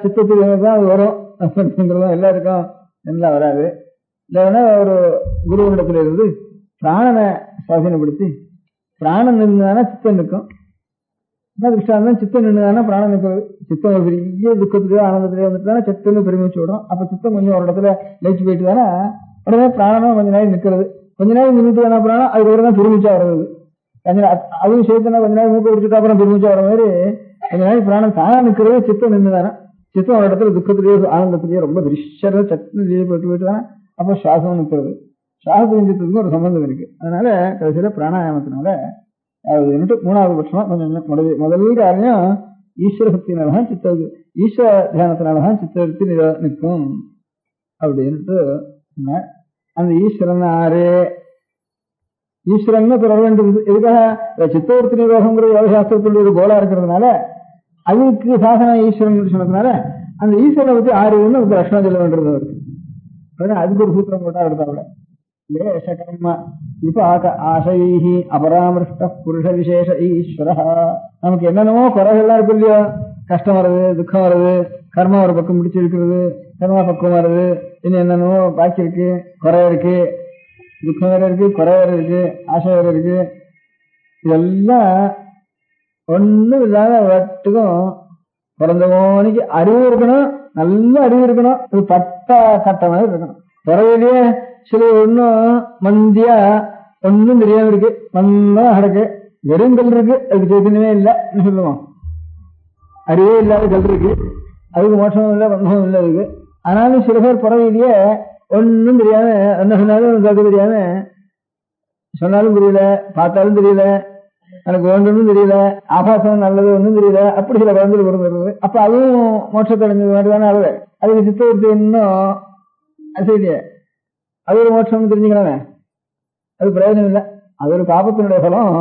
[SPEAKER 8] சித்தத்துக்கு தான் அது வரும். மெஸ்மரிசங்கிறதும் எல்லாருக்கும் நல்லா வராது. இல்லைன்னா ஒரு குருவனிடத்துல இருந்து பிராணனை சுவாசீனப்படுத்தி பிராணம் நின்றுதானே சித்தம் நிற்கும். திருஷ்டாந்தம் சித்தம் நின்றுதானே பிராணம் நிற்கிறது. சித்தம் ஒரு பெரிய துக்கத்திலேயோ ஆனந்தத்திலேயோ வந்துட்டு சித்தம்னு பெருமிச்சு விடும். அப்ப சித்தம் கொஞ்சம் ஒரு இடத்துல லயிச்சு போயிட்டு தானே உடனே பிராணமும் கொஞ்ச நேரம் நிற்கிறது. கொஞ்ச நேரம் நின்றுட்டு தானே பிராணம் அதுக்கு தான் பெருமிச்சா வர்றது. அதுவும் சேர்த்துனா கொஞ்ச நேரம் மூக்க பிடிச்சிட்டு அப்புறம் பெருமிச்சா வர மாதிரி கொஞ்ச நேரம் பிராணம் தானா நிற்கிறது. சித்தம் நின்றுதானே. சித்தம் ஒரு இடத்துல துக்கத்திலேயோ ஆனந்தத்திலேயோ ரொம்ப திருஷ்ட சட்னிலேயே போயிட்டு தானே அப்போ சுவாசம் நிற்கிறது. சுவாசத்துக்கு ஒரு சம்பந்தம் இருக்கு. அதனால கடைசியில பிராணாயாமத்தினால அது 3வது பட்சமா கொஞ்சம் முதல் காரியம் ஈஸ்வர சக்தினாலதான் சித்த ஈஸ்வர தியானத்தினாலதான் சித்தவருத்தி நிற்கும் அப்படின்ட்டு அந்த ஈஸ்வரன் ஆறு ஈஸ்வரன் வர வேண்டியது. எதுக்காக சித்தவருத்தி நிரோகங்கிற யோகசாஸ்திரத்துடைய ஒரு கோலா இருக்கிறதுனால அதுக்கு சாசன ஈஸ்வரன் சொன்னதுனால அந்த ஈஸ்வரனை பத்தி 6 ஒரு லட்சணம் சொல்ல வேண்டியது இருக்கு. அதுக்கு ஒரு சூத்திரம் போட்டா எடுத்தாவிட ஆசைஹி அபராமிருஷ்ட புருஷ விசேஷ ஈஸ்வர. நமக்கு என்னென்னமோ குறைகள்லாம் இருக்கு இல்லையோ, கஷ்டம் வருது, துக்கம் வருது, கர்மா ஒரு பக்கம் பிடிச்சிருக்கிறது, கர்மா பக்கம் வருது, இன்னும் என்னென்னமோ பாக்கி இருக்கு, குறை இருக்கு, துக்கம் வேற இருக்கு, குறை வேற இருக்கு, ஆசை வேற இருக்கு. இதெல்லாம் ஒண்ணும் இல்லாத வட்டுக்கும் பிறந்தவனுக்கு அறிவு இருக்கணும், நல்ல அறிவு இருக்கணும், இது பட்ட கட்ட மாதிரி இருக்கணும். பிறவிலேயே சில ஒன்னும் மந்தியா ஒன்னும் தெரியாம இருக்கு, மந்தா கிடக்கு, வெறும் கல் இருக்கு, அதுக்கு சைத்தன்யமே இல்லைன்னு சொல்லுவோம். அறிவே இல்லாத கல் இருக்கு, அதுக்கு மோட்சமும் இல்லை பந்தமும் இல்லை அதுக்கு. ஆனாலும் சில பேர் பிறவிலேயே ஒன்னும் தெரியாம, என்ன சொன்னாலும் கருத்து தெரியாம, சொன்னாலும் தெரியல, பார்த்தாலும் தெரியல, எனக்கு வேண்டும்னு தெரியல, ஆபாசம் நல்லது ஒன்றும் தெரியல, அப்படி சில குழந்தைகள் பிறந்துருக்குது. அப்ப அதுவும் மோட்சத்தை அடைஞ்ச மாதிரிதானே ஆகுது. அதுக்கு சித்தவருத்தி இன்னும் அசையிலையே, அது ஒரு மோட்சம் தெரிஞ்சுக்கலாமே, அது பிரயோஜனம் இல்லை, அது ஒரு பாபத்தினுடைய பலம்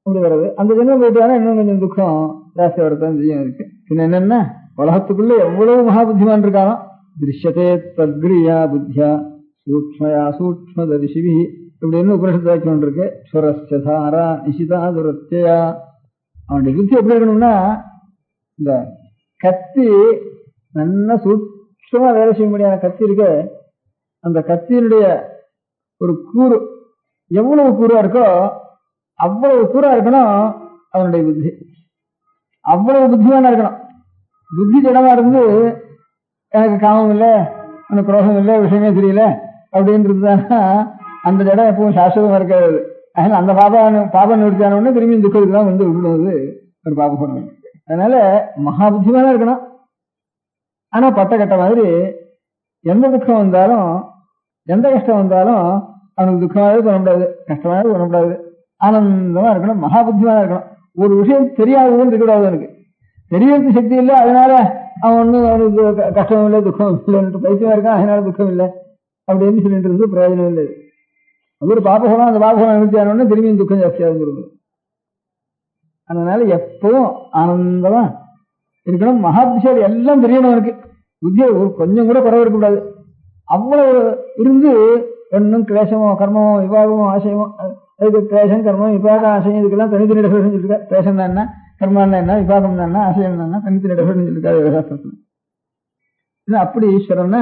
[SPEAKER 8] அப்படி வருது. அந்த ஜென்மம் போயிட்டானா இன்னும் கொஞ்சம் துக்கம் ஜாஸ்தி வரத்தான் செய்யும் இருக்கு. பின்ன என்னன்னா, உலகத்துக்குள்ள எவ்வளவு மகாபுத்திமான் இருக்கானோ, திருஷ்யத்தே தத்கிரியா புத்தியா சூக்மயா சூக்ம தரிசிவி இப்படின்னு உபனிஷத்து வாக்கியம் இருக்கு. சுரஸ்தாரா நிஷிதா துரத்தியா. அவனுடைய புத்தி எப்படி இருக்கணும்னா, இந்த கத்தி நல்லா சூட்சமா வேலை செய்ய முடியாத கத்தி இருக்கு, அந்த கத்தியினுடைய ஒரு கூறு எவ்வளவு கூறா இருக்கோ அவ்வளவு கூறா இருக்கணும் அவனுடைய புத்தி. அவ்வளவு புத்திமானா இருக்கணும். புத்தி ஜடமா இருந்து எனக்கு காமம் இல்லை, எனக்கு குரோகம் இல்லை, விஷயமே தெரியல அப்படின்றதுதானா அந்த ஜடம் எப்பவும் சாஸ்வதமா இருக்காது. அதனால அந்த பாபம் நிறுத்தானோடனே திரும்பி துக்கத்துக்கு தான் வந்து விடுவது ஒரு பாப குணம். அதனால மகா புத்திமானா இருக்கணும். ஆனா பட்ட கட்ட மாதிரி எந்த துக்கம் வந்தாலும் எந்த கஷ்டம் வந்தாலும் அவனுக்கு துக்கமாவே பண்ணக்கூடாது, கஷ்டமாவே பண்ணக்கூடாது, ஆனந்தமா இருக்கணும், மகா புத்திமானா இருக்கணும். ஒரு விஷயம் தெரியாததுன்னு இருக்கக்கூடாது. அவனுக்கு தெரியறது சக்தி இல்லை, அதனால அவன் ஒன்னும் அவனுக்கு கஷ்டம் இல்லை துக்கம் இல்லைன்னு பைத்தியமா இருக்கான், அதனால துக்கம் இல்லை அப்படின்னு சொல்லிட்டு இருந்து பிரயோஜனம் இல்லை. அது ஒரு பாபகுணம். அந்த பாபகுணம் நிறுத்தியானோடனே திரும்பியும் துக்கம் ஜாஸ்தியாக இருந்துருது. அதனால எப்பவும் ஆனந்தமா இருக்கணும். மகாபுத்திசாலி எல்லாம் தெரியணும். அவனுக்கு புத்தியை ஒரு கொஞ்சம் கூட குறைவு இருக்கக்கூடாது. அவ்வளவு இருந்து ஒன்னும் கிளேசமோ கர்மமோ விபாகமோ ஆசையமோ, அதுக்கு கிளேசம் கர்மம் விபாக ஆசையம் இதுக்கெல்லாம் தனித்தனி டெஃபரன்ஸ் சொல்லியிருக்கா. கிளேசம் தான் என்ன, கர்மம் என்ன, விபாகம் தான் என்ன, ஆசையம் தான் என்ன, தனித்தனி டெஃபரன்ஸ் சொல்லியிருக்காரு வேதாஸ்திரத்துல. அப்படி ஈஸ்வரன்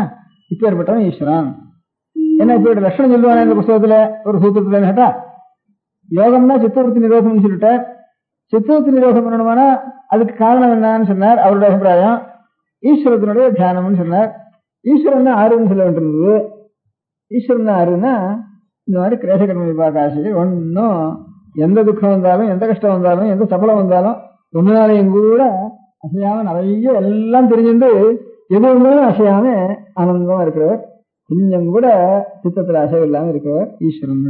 [SPEAKER 8] இப்ப ஏற்பட்டவன் ஈஸ்வரன். என்ன இப்ப லட்சணம் சொல்லுவானே இந்த புத்தகத்துல ஒரு சூத்திரத்துல கேட்டா, யோகம்னா சித்தவருத்தி நிரோதம்னு சொல்லிட்டார். சித்தவருத்தி நிரோதம் பண்ணணுமானா அதுக்கு காரணம் என்னன்னு சொன்னார். அவருடைய அபிப்பிராயம் ஈஸ்வரத்தினுடைய தியானம்னு சொன்னார். ஈஸ்வரன் ஆறுன்னு சொல்ல வேண்டியிருந்தது. ஈஸ்வரன் ஆறுன்னா இந்த மாதிரி கிரேசகர்ம விபாக ஆசை ஒன்னும் எந்த துக்கம் வந்தாலும் எந்த கஷ்டம் வந்தாலும் எந்த சபலம் வந்தாலும் ஒன்னாலையும் கூட அசையாம நிறைய எல்லாம் தெரிஞ்சுட்டு எது இருந்தாலும் அசையாம ஆனந்தமா இருக்கிறவர், கொஞ்சம் கூட சித்தத்துல அசைவு இல்லாம இருக்கிறவர் ஈஸ்வரன்.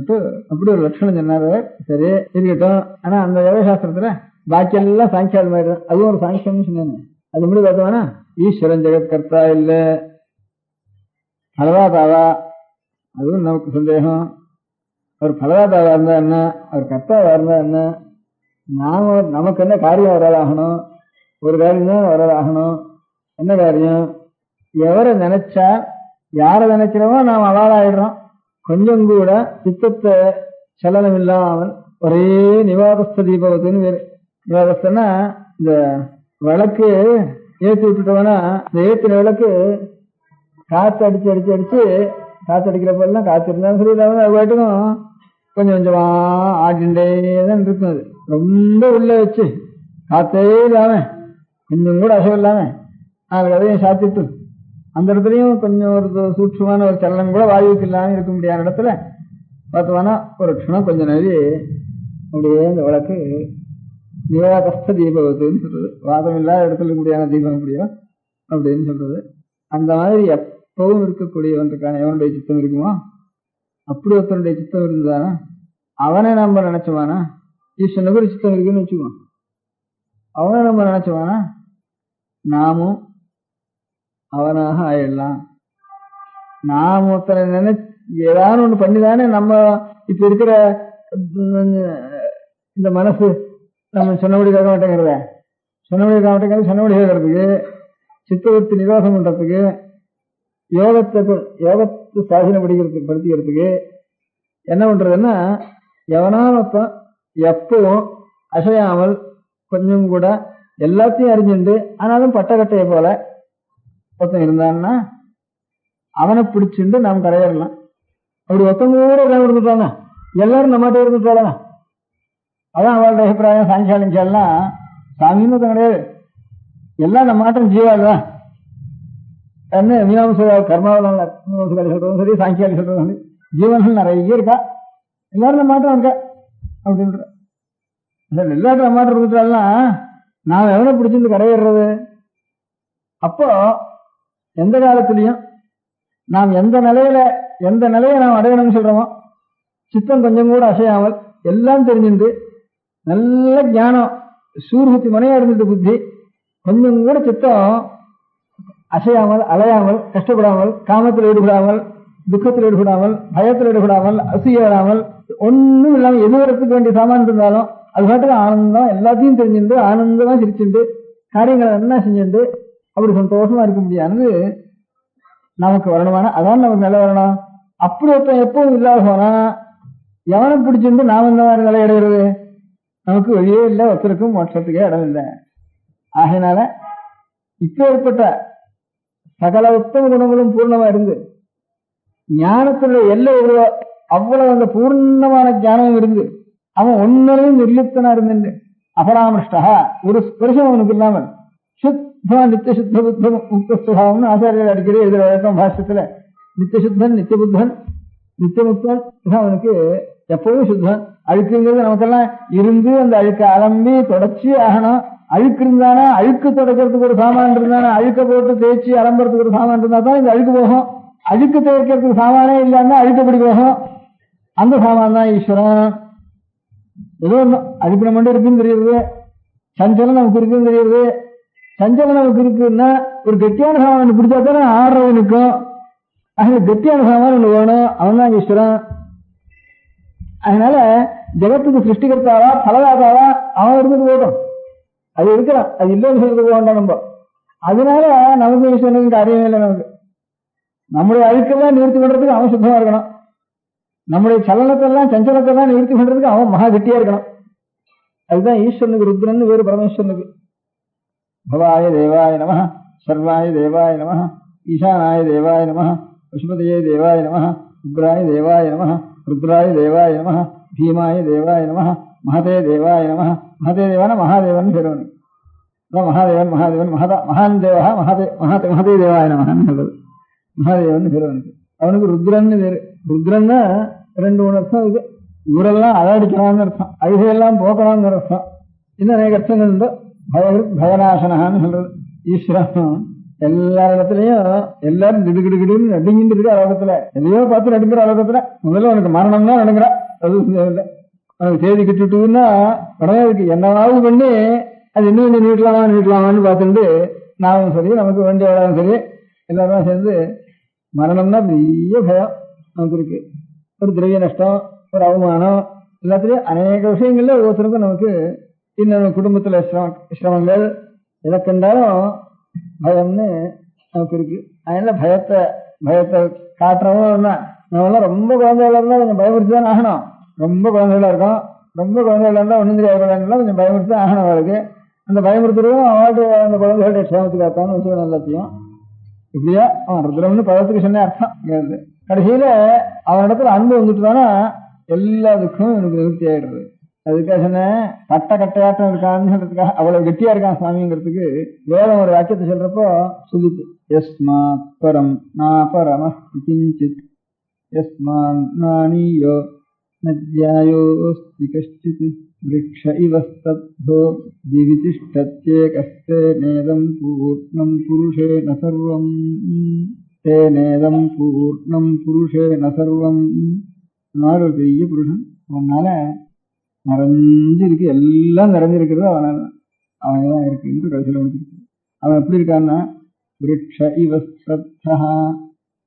[SPEAKER 8] அப்படி ஒரு லட்சணம் சொன்னார். சரி இருக்கட்டும். ஆனா அந்த யோகசாஸ்திரத்துல பாக்கி எல்லாம் சாங்கியால் மாதிரி தான், அதுவும் ஒரு சாங்கியம் சொன்னாங்க. அது எப்படி பார்த்தோம்னா, ஈஸ்வரன் ஜெகத் கர்த்தா இல்ல பலவாதாவா, அதுவும் நமக்கு சந்தேகம். அவர் பலவாதாவா இருந்தா என்ன, அவர் கர்த்தாவா இருந்தா என்ன, நாம நமக்கு என்ன காரியம் வரலாகணும், ஒரு காரியம் தான் வரலாகணும். என்ன காரியம், எவரை நினைச்சா யாரை நினைக்கிறோமோ நாம் அவாளாயிடுறோம். கொஞ்சம் கூட சித்தத்தை சலனம் இல்லாமல் ஒரே நிவாதஸ்த தீபவத்துன்னு வேறு. நிவாதஸ்தன்னா இந்த விளக்கு ஏற்றி விட்டுட்டோம்னா, இந்த ஏற்றின விளக்கு காற்று அடிச்சு அடிச்சு அடிச்சு காற்று அடிக்கிறப்பெல்லாம் காற்று இருந்தாலும் சரி இல்லாமல் அது பாட்டுக்கும் கொஞ்சம் கொஞ்சமா ஆடிண்டே தான் இருக்கும். அது ரொம்ப உள்ள வச்சு காற்றே இல்லாம கொஞ்சம் கூட அசைவு இல்லாம நாலு கதையும் சாத்திட்டு அந்த இடத்துலையும் கொஞ்சம் ஒரு சூட்சமான ஒரு சலனம் கூட வாயுக்கு இல்லாமல் இருக்க முடியாத இடத்துல பார்த்தோம்னா ஒரு க்ஷணம் கொஞ்சம் நெறி அப்படியே இந்த விளக்கு நிவாகஸ்த தீபத்துன்னு சொல்றது. வாதம் இல்லாத இடத்துல இருக்கக்கூடியான தீபம் அப்படியோ அப்படின்னு சொல்றது. அந்த மாதிரி எப்பவும் இருக்கக்கூடியவன் இருக்கான எவனுடைய சித்தம் இருக்குமோ அப்படி ஒருத்தனுடைய சித்தம் இருந்ததானா அவனை நம்ம நினைச்சவானா, ஈஸ்வரனுக்கு ஒரு சித்தம் இருக்குன்னு வச்சுக்குவோம், அவனை நம்ம நினைச்சவானா நாமும் அவனாக ஆயிடலாம். நாம் ஒருத்தனை ஏதாவது ஒண்ணு பண்ணிதானே நம்ம இப்ப இருக்கிற இந்த மனசு நம்ம சொன்னபடி கேட்க மாட்டேங்கிறத, சொன்னபடி கேட்க மாட்டேங்கிறது, சொன்னபடி கேட்கறதுக்கு, சித்தவர்த்தி நிரோதம் பண்றதுக்கு, யோகத்தை படுத்திக்கிறதுக்கு என்ன பண்றதுன்னா, எவனாலும் எப்பவும் அசையாமல் கொஞ்சம் கூட எல்லாத்தையும் அறிஞ்சுண்டு ஆனாலும் பட்டக்கட்டையை போல ஒருத்தன் இருந்தான்னா அவனை பிடிச்சுண்டு நாம் கரையறலாம். அப்படி ஒருத்தவங்க கூட இருந்துட்டாங்க, எல்லாரும் நம்மகிட்ட இருந்துட்டாங்க. அதான் அவளுடைய அபிப்பிராயம். சாயங்காலம் சாமின்னு கிடையாது, எல்லாம் நம்ம மாற்றம் ஜீவாதான் என்ன மீனாம்ச கர்மாவெல்லாம் மீனாம்சகாரி சொல்றதும் சரி, சாங்கியாரி சொல்றதும் சரி, ஜீவன்கள் நிறைய இருக்கா, எல்லாரும் நம்ம மாற்றம் இருக்கா அப்படின்ற எல்லாரும் நம்ம மாற்றம் இருந்துட்டாலும் நாம் எவனை பிடிச்சிருந்து கரையிடுறது? அப்போ எந்த காலத்திலையும் நாம் எந்த நிலையை நாம் அடையணும்னு சொல்றோமோ சித்தம் கொஞ்சம் கூட அசையாமல் எல்லாம் தெரிஞ்சுட்டு நல்ல ஞானம் சூர்புத்தி மனையா இருந்துட்டு புத்தி கொஞ்சம் கூட சித்தம் அசையாமல் அலையாமல் கஷ்டப்படாமல் காமத்தில் ஈடுபடாமல் துக்கத்தில் ஈடுபடாமல் பயத்தில் ஈடுபடாமல் அசூய வராமல் ஒன்றும் இல்லாமல் எதிர்வரத்துக்கு வேண்டிய சாமான் இருந்தாலும் அது பாட்டுக்கு ஆனந்தம் எல்லாத்தையும் தெரிஞ்சுட்டு ஆனந்தமா சிரிச்சுட்டு காரியங்களை என்ன செஞ்சுட்டு அப்படி சந்தோஷமா இருக்க முடியாது நமக்கு வரணுமான அதான் நமக்கு நிலை வரணும். அப்படி ஒருத்தன் எப்பவும் இல்லாத போனா எவனை பிடிச்சிருந்து நாம் இந்த மாதிரி நிலை அடைகிறது? நமக்கு வழியே இல்லை, ஒருத்தருக்கும் மோட்சத்துக்கே இடம் இல்லை. ஆகையினால இப்ப ஏற்பட்ட சகல உத்தம குணங்களும் பூர்ணமா இருந்து ஞானத்தினுடைய எல்லை எவ்வளோ அவ்வளவு அந்த பூர்ணமான ஞானம் இருந்து அவன் ஒன்னையும் நிர்லிப்தனா இருந்து அபராமிருஷ்டா ஒரு ஸ்பர்சம் அவனுக்கு இல்லாமல் நித்திய சுத்த புத்தம் முக்தஸ்வபாவம்னு ஆச்சாரியர்கள் அடிக்கடி எழுதுற வழக்கம் பாஷ்யத்துல. நித்தியசுத்தன் நித்திய புத்தன் நித்திய முக்தன் அவனுக்கு எப்பவும் சுத்தன். அழுக்குங்கிறது நமக்கெல்லாம் இருந்து அந்த அழுக்க அலம்பி தொடச்சி ஆகணும். அழுக்கு இருந்தானா அழுக்கு தொடக்கிறதுக்கு ஒரு சாமான் இருந்தானா அழுக்க போட்டு தேய்ச்சி அலம்புறதுக்கு ஒரு சாமான் இருந்தா தான் இந்த அழுக்கு போகும். அழுக்கு தேய்க்கிறதுக்கு சாமானே இல்லைன்னா அழுக்கப்படி போகும். அந்த சாமான் தான் ஈஸ்வரன். ஏதோ ஒன்றும் அழுக்கு நம்ம இருக்குன்னு தெரியுது, சஞ்சலம் நமக்கு இருக்குன்னு தெரியுது. சஞ்சலம் நமக்கு இருக்குன்னா ஒரு கெட்டியான சாமான் பிடிச்சா தானே ஆடுறவனுக்கும். ஆக கெட்டியான சாமான் ஒன்று வேணும், அவன் தான் ஈஸ்வரன். அதனால ஜெகத்துக்கு சிருஷ்டிகர்த்தாவா பலதாதாவா அவன் இருந்துட்டு போட்டோம், அது இருக்கிறான், அது இல்லைன்னு சொல்றது வேண்டாம் நம்ம. அதனால நமக்கு ஈஸ்வரனுக்கு காரியமே இல்லை. நமக்கு நம்முடைய அழுக்கெல்லாம் நிவர்த்தி பண்றதுக்கு அவன் சுத்தமா இருக்கணும். நம்முடைய சலனத்தெல்லாம் சஞ்சலத்தெல்லாம் நிவர்த்தி பண்றதுக்கு அவன் மகா கெட்டியா இருக்கணும். அதுதான் ஈஸ்வரனுக்கு ருத்ரன் வேறு பரமேஸ்வரனுக்கு. பவாய தேவாய நம, சர்வாய தேவாய நம, ஈசானாய தேவாய நம, பசுபதியே தேவாய நம, உக்ராய தேவாய நம, ருத்ராய தேவாய நம, பீமாய தேவாய நம, மகதே தேவாய நம. மகதே தேவான மகாதேவன் பேரவனு மகாதேவன் மகாதேவன் மகான் தேவா மகதே தேவாய நமன்னு சொல்றது. மகாதேவன் பேரவனுக்கு. அவனுக்கு ருத்ரன்னு பேரு. ருத்ரன்னா 2 அர்த்தம் இருக்கு. ஊரெல்லாம் அழடிக்கலாம்னு அர்த்தம், அழுகையெல்லாம் போக்கலாம்னு அர்த்தம். இன்னும் அநேக அர்த்தங்கள் உண்டு. பயநாசனான்னு சொல்றது. ஈஸ்வரன் எல்லா இடத்துலயும் எல்லாரும் திடுகிடுகிடுன்னு நடுங்கிட்டு இருக்கு. அலோகத்துல எதையோ பார்த்து நடுங்கிற அலோகத்துல முதல்ல உனக்கு மரணம் தான் நடுங்கிற. அது உனக்கு தேதி கிட்டுட்டுன்னா உடனே இருக்கு என்னவாவது பண்ணி அது இன்னும் கொஞ்சம் நீட்டலாமான்னு பார்த்துட்டு நாமும் சரி நமக்கு வேண்டிய இடம் சரி எல்லாருமே சேர்ந்து மரணம்னா பெரிய பயம் நமக்கு இருக்கு. ஒரு திரவிய நஷ்டம், ஒரு அவமானம், எல்லாத்துலயும் அநேக விஷயங்கள்ல ஒவ்வொருத்தருக்கும் நமக்கு இன்னும் குடும்பத்துல சிரமங்கள் எதை கண்டாலும் பயம்னு நமக்கு இருக்கு. அதனால பயத்தை காட்டுறவங்க நம்மளாம் ரொம்ப குழந்தைகளா இருந்தா கொஞ்சம் பயமுறுத்தி தான் ஆகணும். ரொம்ப குழந்தைகளா இருக்கும், ரொம்ப குழந்தைகளா இருந்தா ஒன்னும் தெரியாத கொஞ்சம் பயமுறுத்தி தான் ஆகணும். அவளுக்கு அந்த பயமுறுத்துறதும் அவளுக்கு அந்த குழந்தைகளுடைய க்ஷேமத்துக்காகத்தான்னு வச்சுக்கணும் எல்லாத்தையும். இப்படியா அவன் ருத்ரம்னு பதத்துக்கு சொன்ன அர்த்தம். கடைசியில அவனிடத்துல அன்பு வந்துட்டு தானே எல்லா துக்கும் எனக்கு நிவர்த்தி ஆயிடுறது. அதுக்காக சொன்னேன் கட்டையாட்டம் இருக்கான்னு சொல்றதுக்காக அவ்வளவு கெட்டியா இருக்கான் சுவாமிங்கிறதுக்கு வேதம் ஒரு வாக்கியத்தை சொல்றப்போ சொல்லிட்டு யஸ்மாத் பரம் நாபரம கிஞ்சித் யஸ்மான் நானியோ நத்யாயோஸ்தி கஷ்டித் விருக்ஷ இவ ஸ்தப்தோ திவி திஷ்டத்யேகஸ்தே நேதம் பூர்ணம் புருஷேன சர்வம் தே நேதம் பூர்ணம் புருஷேன சர்வம். ஒரு பெரிய புருஷன் அவனால நிறைஞ்சிருக்கு, எல்லாம் நிறைஞ்சிருக்கிறது அவனால அவன்தான் இருக்குன்னு கடைசியில் முடிச்சிருக்கு. அவன் எப்படி இருக்கான்னா விருக்ஷ இவ ஸ்தப்தா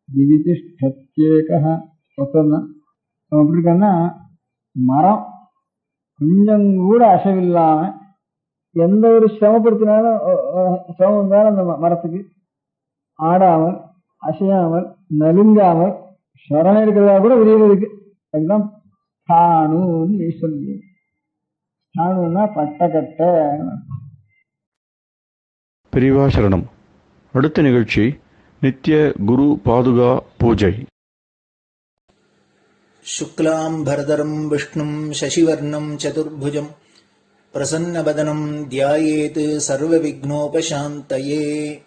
[SPEAKER 8] திவி திஷ்டத்யேகः ஒத்தந்தான். அவன் எப்படி இருக்கான்னா மரம் கொஞ்சம் கூட அசைவில்லாம எந்த ஒரு சிரமப்படுத்தினாலும் சிரமம் இருந்தாலும் அந்த மரத்துக்கு ஆடாமல் அசையாமல் நலுங்காமல் சரண இருக்கிறதா கூட விரிவு இருக்கு. அதுதான் ஸ்தாணுன்னு ஈஸ்வரன். ஸ்தாணுன்னா பட்டக்கட்டை.
[SPEAKER 3] பெரியவா சரணம். அடுத்த நிகழ்ச்சி நித்திய குரு பாதுகா பூஜை.
[SPEAKER 2] शुक्लां भरदरं विष्णुं शशिवर्णं चतुर्भुजं பிரசன்னவதனம் தியாயேத் சர்வவிக்னோபசாந்தயே.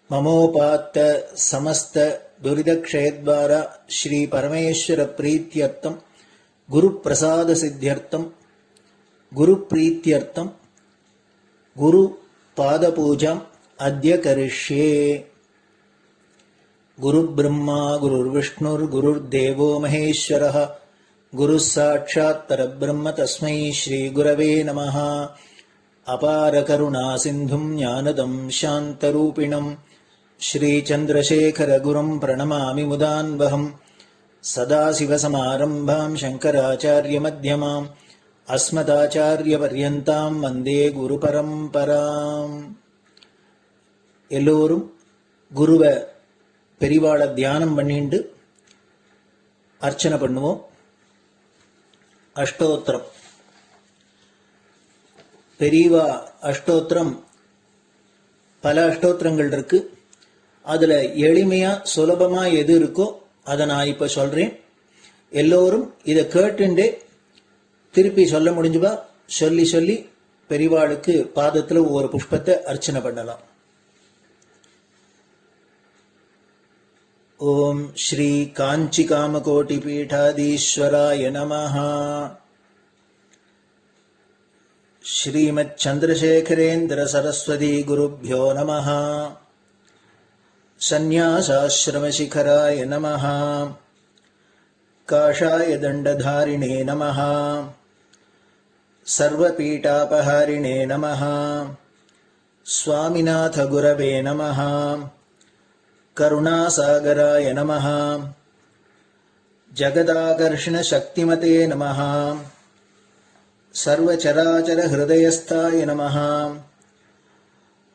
[SPEAKER 2] மமோபாத்த சமஸ்த துரிதக்ஷயத்வாரா ஸ்ரீ பரமேஸ்வர பிரீத்யர்த்தம் குரு பிரசாத சித்தியர்த்தம் குரு பிரீத்யர்த்தம் குரு பாத பூஜாம் அத்ய கரிஷ்யே. குரு பிரம்மா குருர் விஷ்ணுர் குருர் தேவோ மகேஸ்வரः குரு சாட்சாத் பரபிரம்ம தஸ்மை ஸ்ரீ குரவே நமः. அபார கருணா சிந்தும் ஞானதம் சாந்தரூபிணம் ஸ்ரீ சந்திரசேகர குரும் பிரணமாமி முதான்வகம். சதாசிவசமாரம்பாம் சங்கராச்சாரிய மத்யமாம் அஸ்மதாச்சாரிய பர்யந்தாம் வந்தே குரு பரம்பராம். எல்லோரும் குருவை பெரிவாளை தியானம் பண்ணிண்டு அர்ச்சனை பண்ணுவோம். அஷ்டோத்திரம். பெரியவா அஷ்டோத்திரம் பல அஷ்டோத்திரங்கள் இருக்கு. அதுல எளிமையா சுலபமா எது இருக்கோ அதை நான் இப்ப சொல்றேன். எல்லோரும் இதை கேட்டுண்டே திருப்பி சொல்ல முடிஞ்சுபா சொல்லி சொல்லி பெரியவாளுக்கு பாதத்துல ஒவ்வொரு புஷ்பத்தை அர்ச்சனை பண்ணலாம். ஓம் ஸ்ரீ காஞ்சி காமகோட்டி பீடாதீஸ்வராய நமஹ. ஸ்ரீமத் சந்திரசேகரேந்திர சரஸ்வதி குருभ्यो நமஹ. சந்நியாசாஸ்ரமசிகராய நமஹ. காஷாய தண்டதாரிணே நமஹ. சர்வபீடாபஹாரிணே நமஹ. சுவாமிநாத குரவே நமஹ. கருணாசாகராய நமஹ. ஜகதாகர்ஷண சக்திமதே நமஹ. சர்வச்சராச்சர ஹிருதயஸ்தாய நமஹ.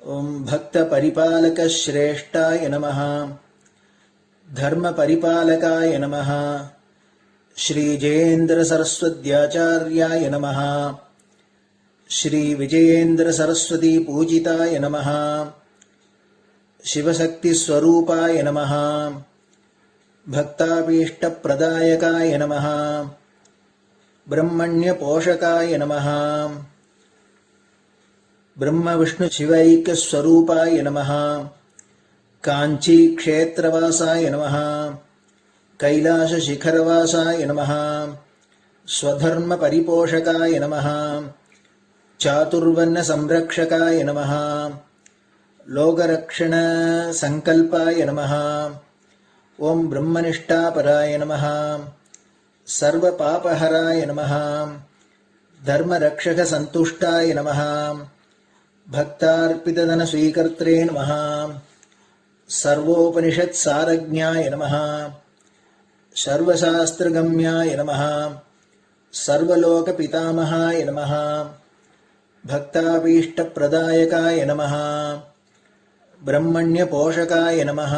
[SPEAKER 2] ஓம் பக்த பரிபாலக ஸ்ரேஷ்டாய நமஹ. தர்ம பரிபாலகாய நமஹ. ஸ்ரீ ஜெயேந்திர சரஸ்வத்யாச்சார்யாய நமஹ. ஸ்ரீ விஜயேந்திர சரஸ்வதி பூஜிதாய நமஹ. சிவசக்தி ஸ்வரூபாய நமஹ. பக்தாபீஷ்ட பிரதாயகாய நமஹ. பிரம்மண்ய போஷகாய நமஹ. பிரம்ம விஷ்ணு சிவைக்க ஸ்வரூபாய நமஹ. காஞ்சி க்ஷேத்ரவாசாய நமஹ. கைலாச சிகரவாசாய நமஹ. ஸ்வதர்ம பரிபோஷகாய நமஹ. சாதுர்வர்ண சம்ரக்ஷகாய நமஹ. லோகரக்ஷண சங்கல்பாய நமஹ. ஓம் பிரம்மனிஷ்டாபராய நமஹ. சர்வ பாபஹராய நமஹ. தர்மரக்ஷக சந்துஷ்டாய நமஹ. பக்தார்ப்பிததன ஸ்வீகர்த்ரே நமஹ. சர்வோபனிஷத் சாரஜ்ஞாய நமஹ. சர்வசாஸ்திரகம்யாய நமஹ. சர்வலோக பிதாமகாய நமஹ. பக்தாபீஷ்ட பிரதாயகாய நமஹ. பிரம்மண்ய போஷகாய நமஹ.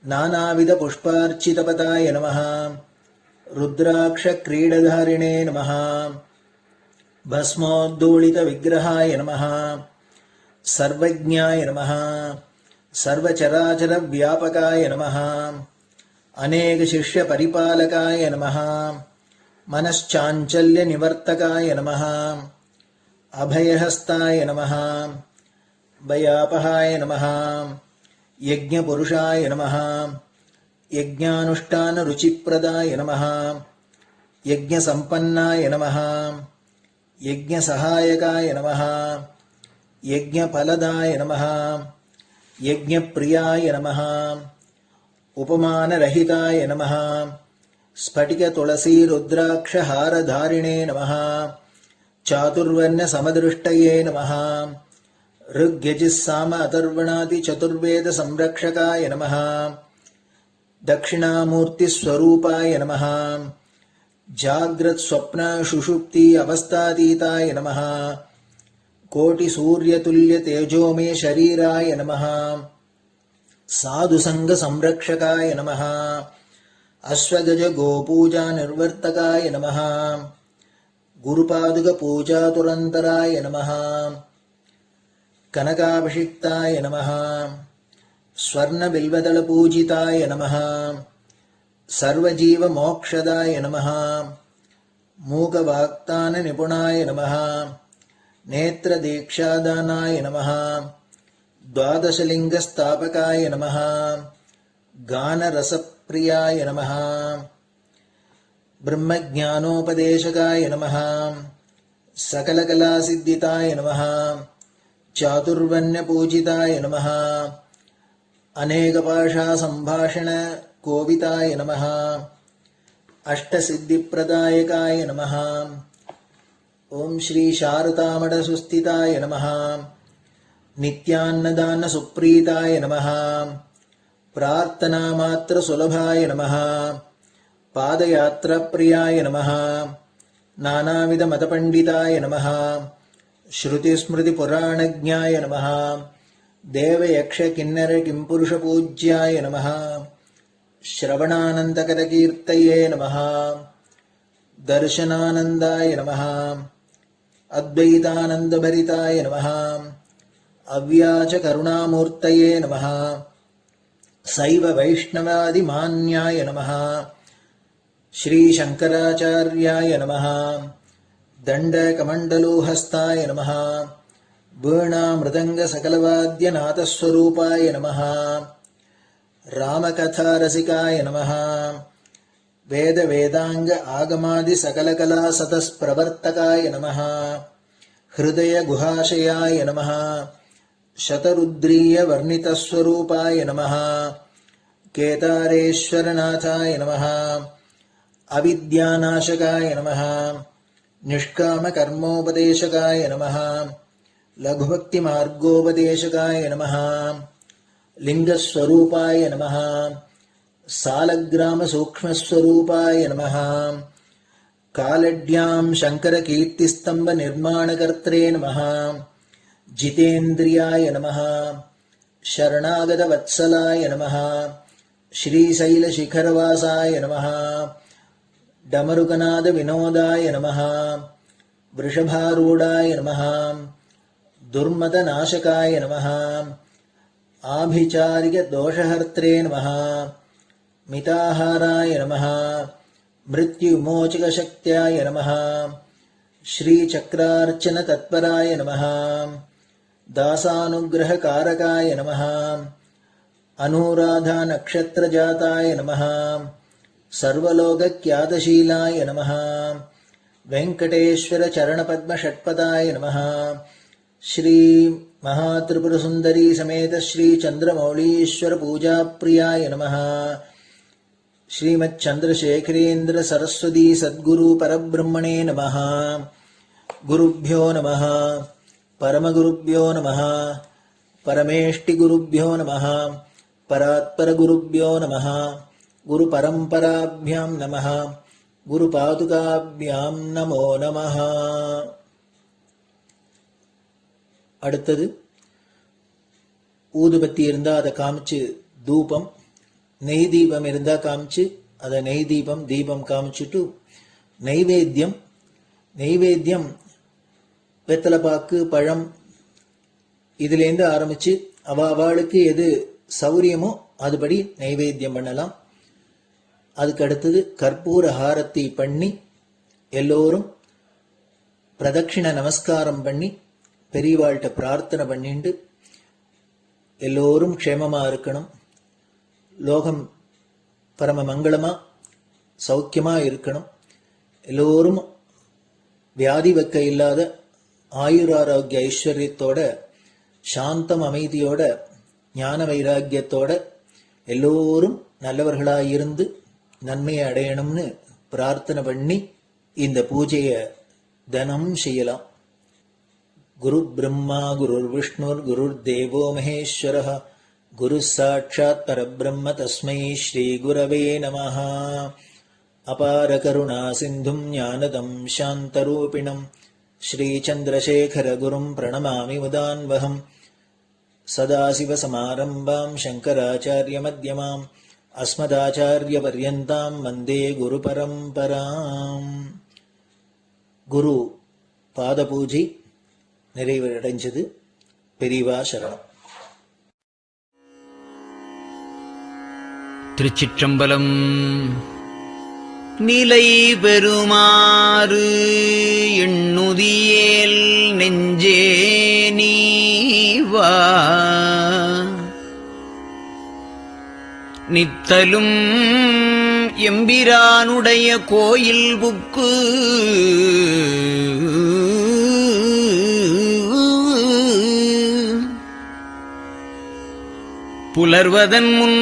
[SPEAKER 2] நானாவித புஷ்பார்ச்சிதபதாய நமஹ. ருத்ராக்ஷ கிரீடதாரிணே நமஹ. பஸ்மோத்தூளித விக்கிரகாய நமஹ. சர்வஜ்ஞாய நமஹ. சர்வச்சராச்சர வியாபகாய நமஹ. அநேக சிஷ்ய பரிபாலகாய நமஹ. மனச்சாஞ்சல்ய நிவர்த்தகாய நமஹ. அபயஹஸ்தாய நமஹ. பயாபஹாய நமஹ. யஜ்ஞபுருஷாய நமஹ. யஜ்ஞானுஷ்டான ருச்சிப்ரதாய நமஹ. யஜ்ஞசம்பன்னாய நமஹ. யஜ்ஞசகாயகாய நமஹ. யஜ்ஞபலதாய நமஹ. யஜ்ஞப்ரியாய நமஹ. உபமானரஹிதாய நமஹ. ஸ்படிக துளசி ருத்ராட்ச ஹாரதாரிணே நமஹ. சாதுர்வர்ண சமதிருஷ்டயே நமஹ. ऋग्यजिस्साम अथर्वणादि चतुर्वेद संरक्षकाय नमः. दक्षिणामूर्ति स्वरूपाय नमः. जाग्रत् स्वप्न सुषुप्ति अवस्थातीताय नमः. कोटि सूर्यतुल्य तेजोमे शरीराय नमः. साधुसंग संरक्षकाय नमः. अश्वगज गोपूजा निर्वर्तकाय नमः. गुरुपादुक पूजा तुरंतराय नमः. कनकाभिषिक्ताय नमः. स्वर्ण बिल्वदल पूजिताय नमः. सर्वजीव मोक्षदाय नमः. மூகவாக்தான நிபுணாய நமः நேத்ரதீக்ஷாதானாய நமः द्वादशलिङ्गस्थापकाय नमः गानरसप्रियाय नमः ब्रह्मज्ञानोपदेशकाय नमः सकलकलासिद्धिताय नमः चातुर्वर्ण्यपूजिताय नमः अनेकभाषासम्भाषणकोविताय नमः अष्टसिद्धिप्रदायकाय नमः ॐ श्री शारदामठसुस्थिताय नमः नित्यान्नदान सुप्रीताय नमः प्रार्थना मात्र सुलभाय नमः पादयात्रा प्रियाय नमः नानाविध मतपंडिताय नमः श्रुति स्मृति पुराणज्ञाय नमः देवयक्ष किन्नर किंपुरुष पूज्याय नमः श्रवणानंदकरकीर्तये नमः दर्शनानंदाय नमः अद्वैतानंदभरिताय नमः अव्याज करुणामूर्तये नमः शैव वैष्णवादिमान्याय नमः श्री शंकराचार्याय नमः दंडकमंडलोहस्ताय नमः वीणा मृदंग सकलवाद्यनाथस्वरूपाय नमः रामकथारसिकाय नमः वेद वेदांग आगमादि सकलकला सतस्प्रवर्तकाय नमः हृदय गुहाशयाय नमः शतरुद्रीय वर्णितस्वरूपाय नमः केदारेश्वरनाथाय नमः अविद्यानाशकाय नमः निष्कामकर्मोपदेशकाय नमः लघुभक्तिमार्गोपदेशकाय नमः लिंगस्वरूपाय नमः सालग्रामसूक्ष्मस्वरूपाय नमः कालड्यां शङ्करकीर्तिस्तम्भनिर्माणकर्त्रे नमः जितेन्द्रियाय नमः शरणागतवत्सलाय नमः श्रीशैलशिखरवासाय नमः डमरुकनादविनोदाय नमः वृषभारूढाय नमः दुर्मदनाशकाय नमः आभिचारिकदोषहर्त्रे नमः मिताहाराय नमः मृत्युमोचकशक्त्याय नमः श्रीचक्रार्चनतत्पराय नमः दासानुग्रहकारकाय नमः अनुराधानक्षत्रजाताय नमः सर्वलोकख्यातशीलाय नमः वेंकटेश्वरचरणपद्मषट्पदाय नमः श्री महात्रिपुरसुन्दरी समेत श्री चन्द्रमौलीश्वर पूजाप्रियाय नमः श्रीमच्चन्द्रशेखरेन्द्र सरस्वती सद्गुरु परब्रह्मणे नमः गुरुभ्यो नमः परमगुरुभ्यो नमः परमेष्टिगुरुभ्यो नमः परात्परगुरुभ्यो नमः गुरुपरम्पराभ्यां नमः गुरुपादुकाभ्यां नमो नमः. அடுத்தது ஊதுபத்தி இருந்தா அதை காமிச்சு தூபம், நெய் தீபம் இருந்தா காமிச்சு அதை நெய் தீபம் தீபம் காமிச்சுட்டு நைவேத்தியம் வெத்தலைப்பாக்கு பழம் இதுலேருந்து ஆரம்பிச்சு அவளுக்கு எது சௌரியமோ அதுபடி நைவேத்தியம் பண்ணலாம். அதுக்கு அடுத்தது கற்பூர ஹாரத்தி பண்ணி எல்லோரும் பிரதட்சிண நமஸ்காரம் பண்ணி பெரியவாள்கிட்ட பிரார்த்தனை பண்ணிட்டு எல்லோரும் க்ஷேமமா இருக்கணும், லோகம் பரம மங்களமா சௌக்கியமா இருக்கணும், எல்லோரும் வியாதி வெக்க இல்லாத ஆயுராரோக்கிய ஐஸ்வர்யத்தோட சாந்தம் அமைதியோட ஞான வைராக்கியத்தோட எல்லோரும் நல்லவர்களாயிருந்து நன்மையை அடையணும்னு பிரார்த்தனை பண்ணி இந்த பூஜையை தினம் செய்யலாம். குரு பிரம்மா குருர் விஷ்ணுர் குருர் தேவோ மகேஸ்வரः குரு சாட்சாத் பரபிரம்ம தஸ்மை ஸ்ரீ குரவே நமः. அபார கருணா சிந்தும் ஞானதம் சாந்தரூபிணம் ஸ்ரீ சந்திரசேகர குரும் பிரணமாமி முதான்வகம். சதாசிவசமாரம்பாம் சங்கராச்சாரிய மத்யமாம் அஸ்மதாச்சாரிய பர்யந்தாம் வந்தே குரு பரம்பராம். குரு பாத பூஜை நிறைவடைஞ்சது. பெரியவா சரணம்.
[SPEAKER 9] திருச்சிற்றம்பலம். நிலை பெறுமாறு எண்ணுமாறு எண்ணுதியேல் நெஞ்சே நீவா நித்தலும் எம்பிரானுடைய கோயில் புக்கு புலர்வதன் முன்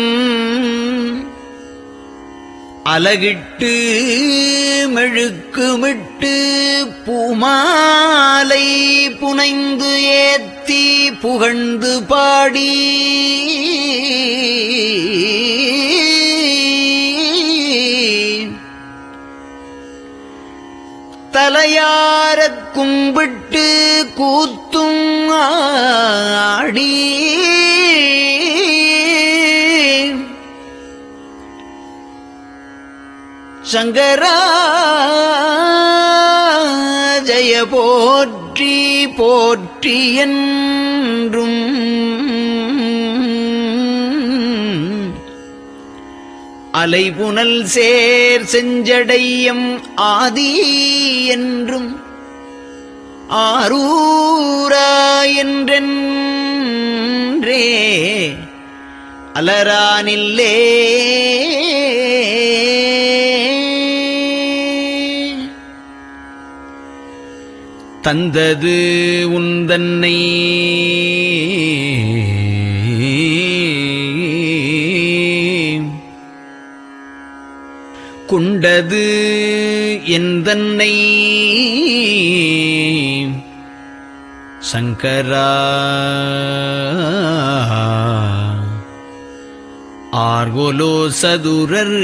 [SPEAKER 9] அலகிட்டு மெழுக்குமிட்டு பூமாலை புனைந்து ஏத்தி புகழ்ந்து பாடி தலையாரக் கும்பிட்டு கூத்தும் ஆடி சங்கரா ஜய போற்றி போற்றி என்றும் அலைபுனல் சேர் செஞ்சடையம் ஆதி என்றும் ஆரூரா என்றென்றே அலரானில்லே தந்தது உந்தன்னை கொண்டது எந்தன்னை சங்கரா ஆர்கோலோ சதுரர்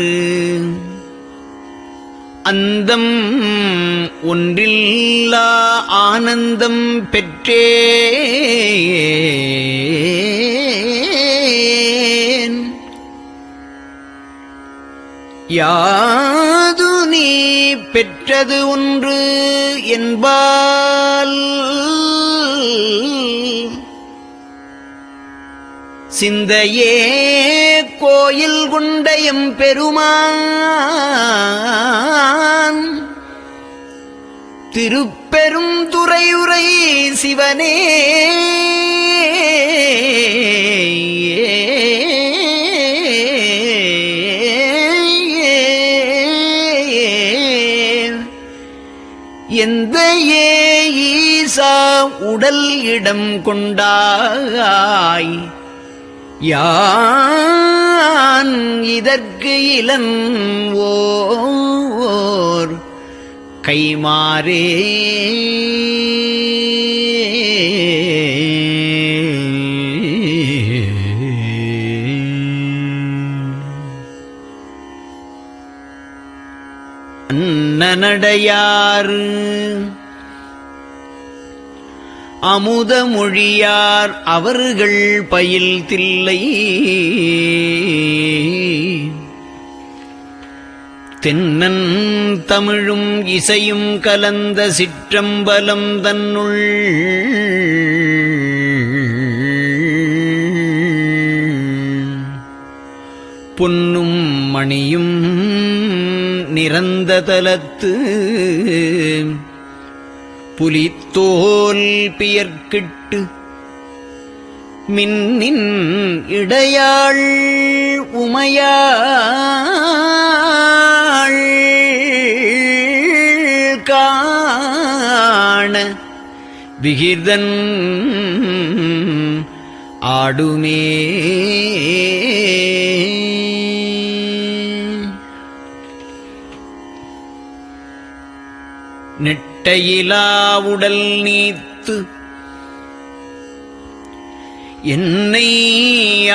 [SPEAKER 9] அந்தம் ஒன்றில்லா ஆனந்தம் பெற்றேன் யாது நீ பெற்றது ஒன்று என்பால் சிந்தையே கோயில் கொண்டயம் பெருமான் திருப்பெரும் துறையுரை சிவனே எந்த ஈசா உடல் இடம் கொண்டாய் யான் இதற்கு இளன்வோர் கைமாறே அன்னநடையார் அமுத மொழியார் அவர்கள் பயில் தில்லை தென்னன் தமிழும் இசையும் கலந்த சிற்றம்பலம் தன்னுள் பொன்னும் மணியும் நிறந்த தலத்து புலித்தோல் பியர்க்கிட்டு மின்னின் இடையாள் உமையாள் காண விகிர்தன் ஆடுமே நெட்டையிலா உடல் நீத்து என்னை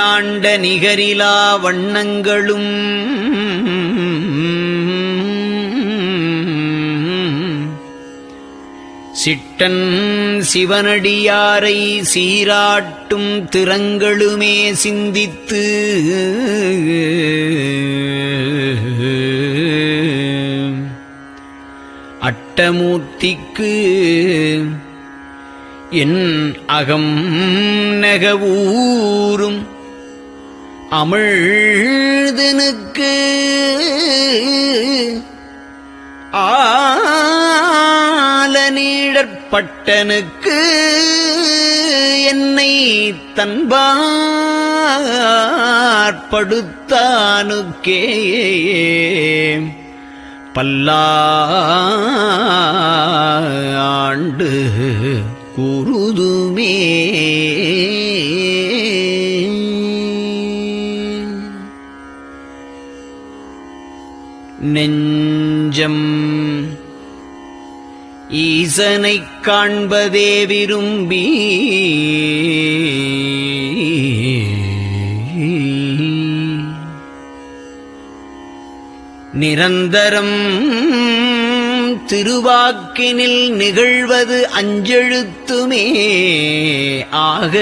[SPEAKER 9] ஆண்ட நிகரிலா வண்ணங்களும் சிட்டன் சிவனடியாரை சீராட்டும் திறங்களுமே சிந்தித்து அட்டமூர்த்திக்கு என் அகம் நெகவூரும் அமிழ்தனுக்கு ஆனந்த நீழற்பட்டனுக்கு என்னை தன்பாற்படுத்தானுக்கே பல்லாண்டு கூறுதுமே. நெஞ்சம் ஈசனைக் காண்பதே விரும்பி நிரந்தரம் திருவாக்கினில் நிகழ்வது அஞ்செழுத்துமே ஆக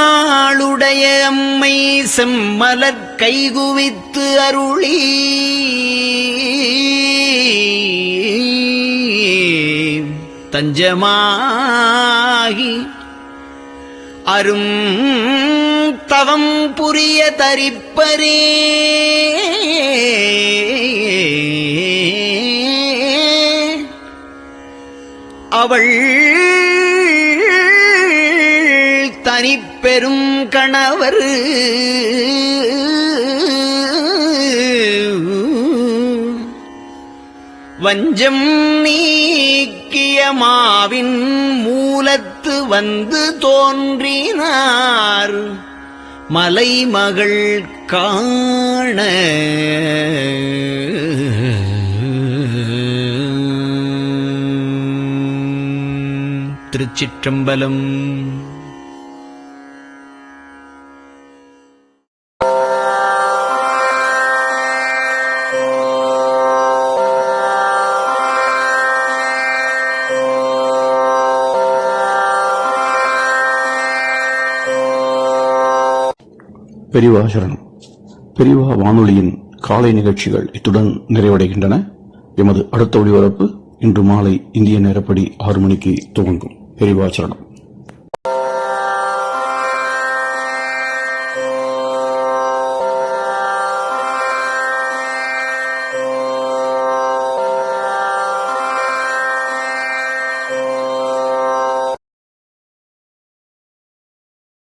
[SPEAKER 9] ஆளுடைய அம்மை செம்மலர் கைகுவித்து அருளி தஞ்சமாகி அரும் தவம் புரிய தரிப்பரே அவள் தனிப்பெரும் கணவர் வஞ்சம் நீக்கிய மாவின் மூலத்து வந்து தோன்றினார் மலைமகள் காண. திருச்சிற்றம்பலம்.
[SPEAKER 3] பெரியவா சரணம். பெரியவா வானொலியின் காலை நிகழ்ச்சிகள் இத்துடன் நிறைவடைகின்றன. எமது அடுத்த ஒளிபரப்பு இன்று மாலை இந்திய நேரப்படி 6 மணிக்கு துவங்கும். பெரியவா சரணம்.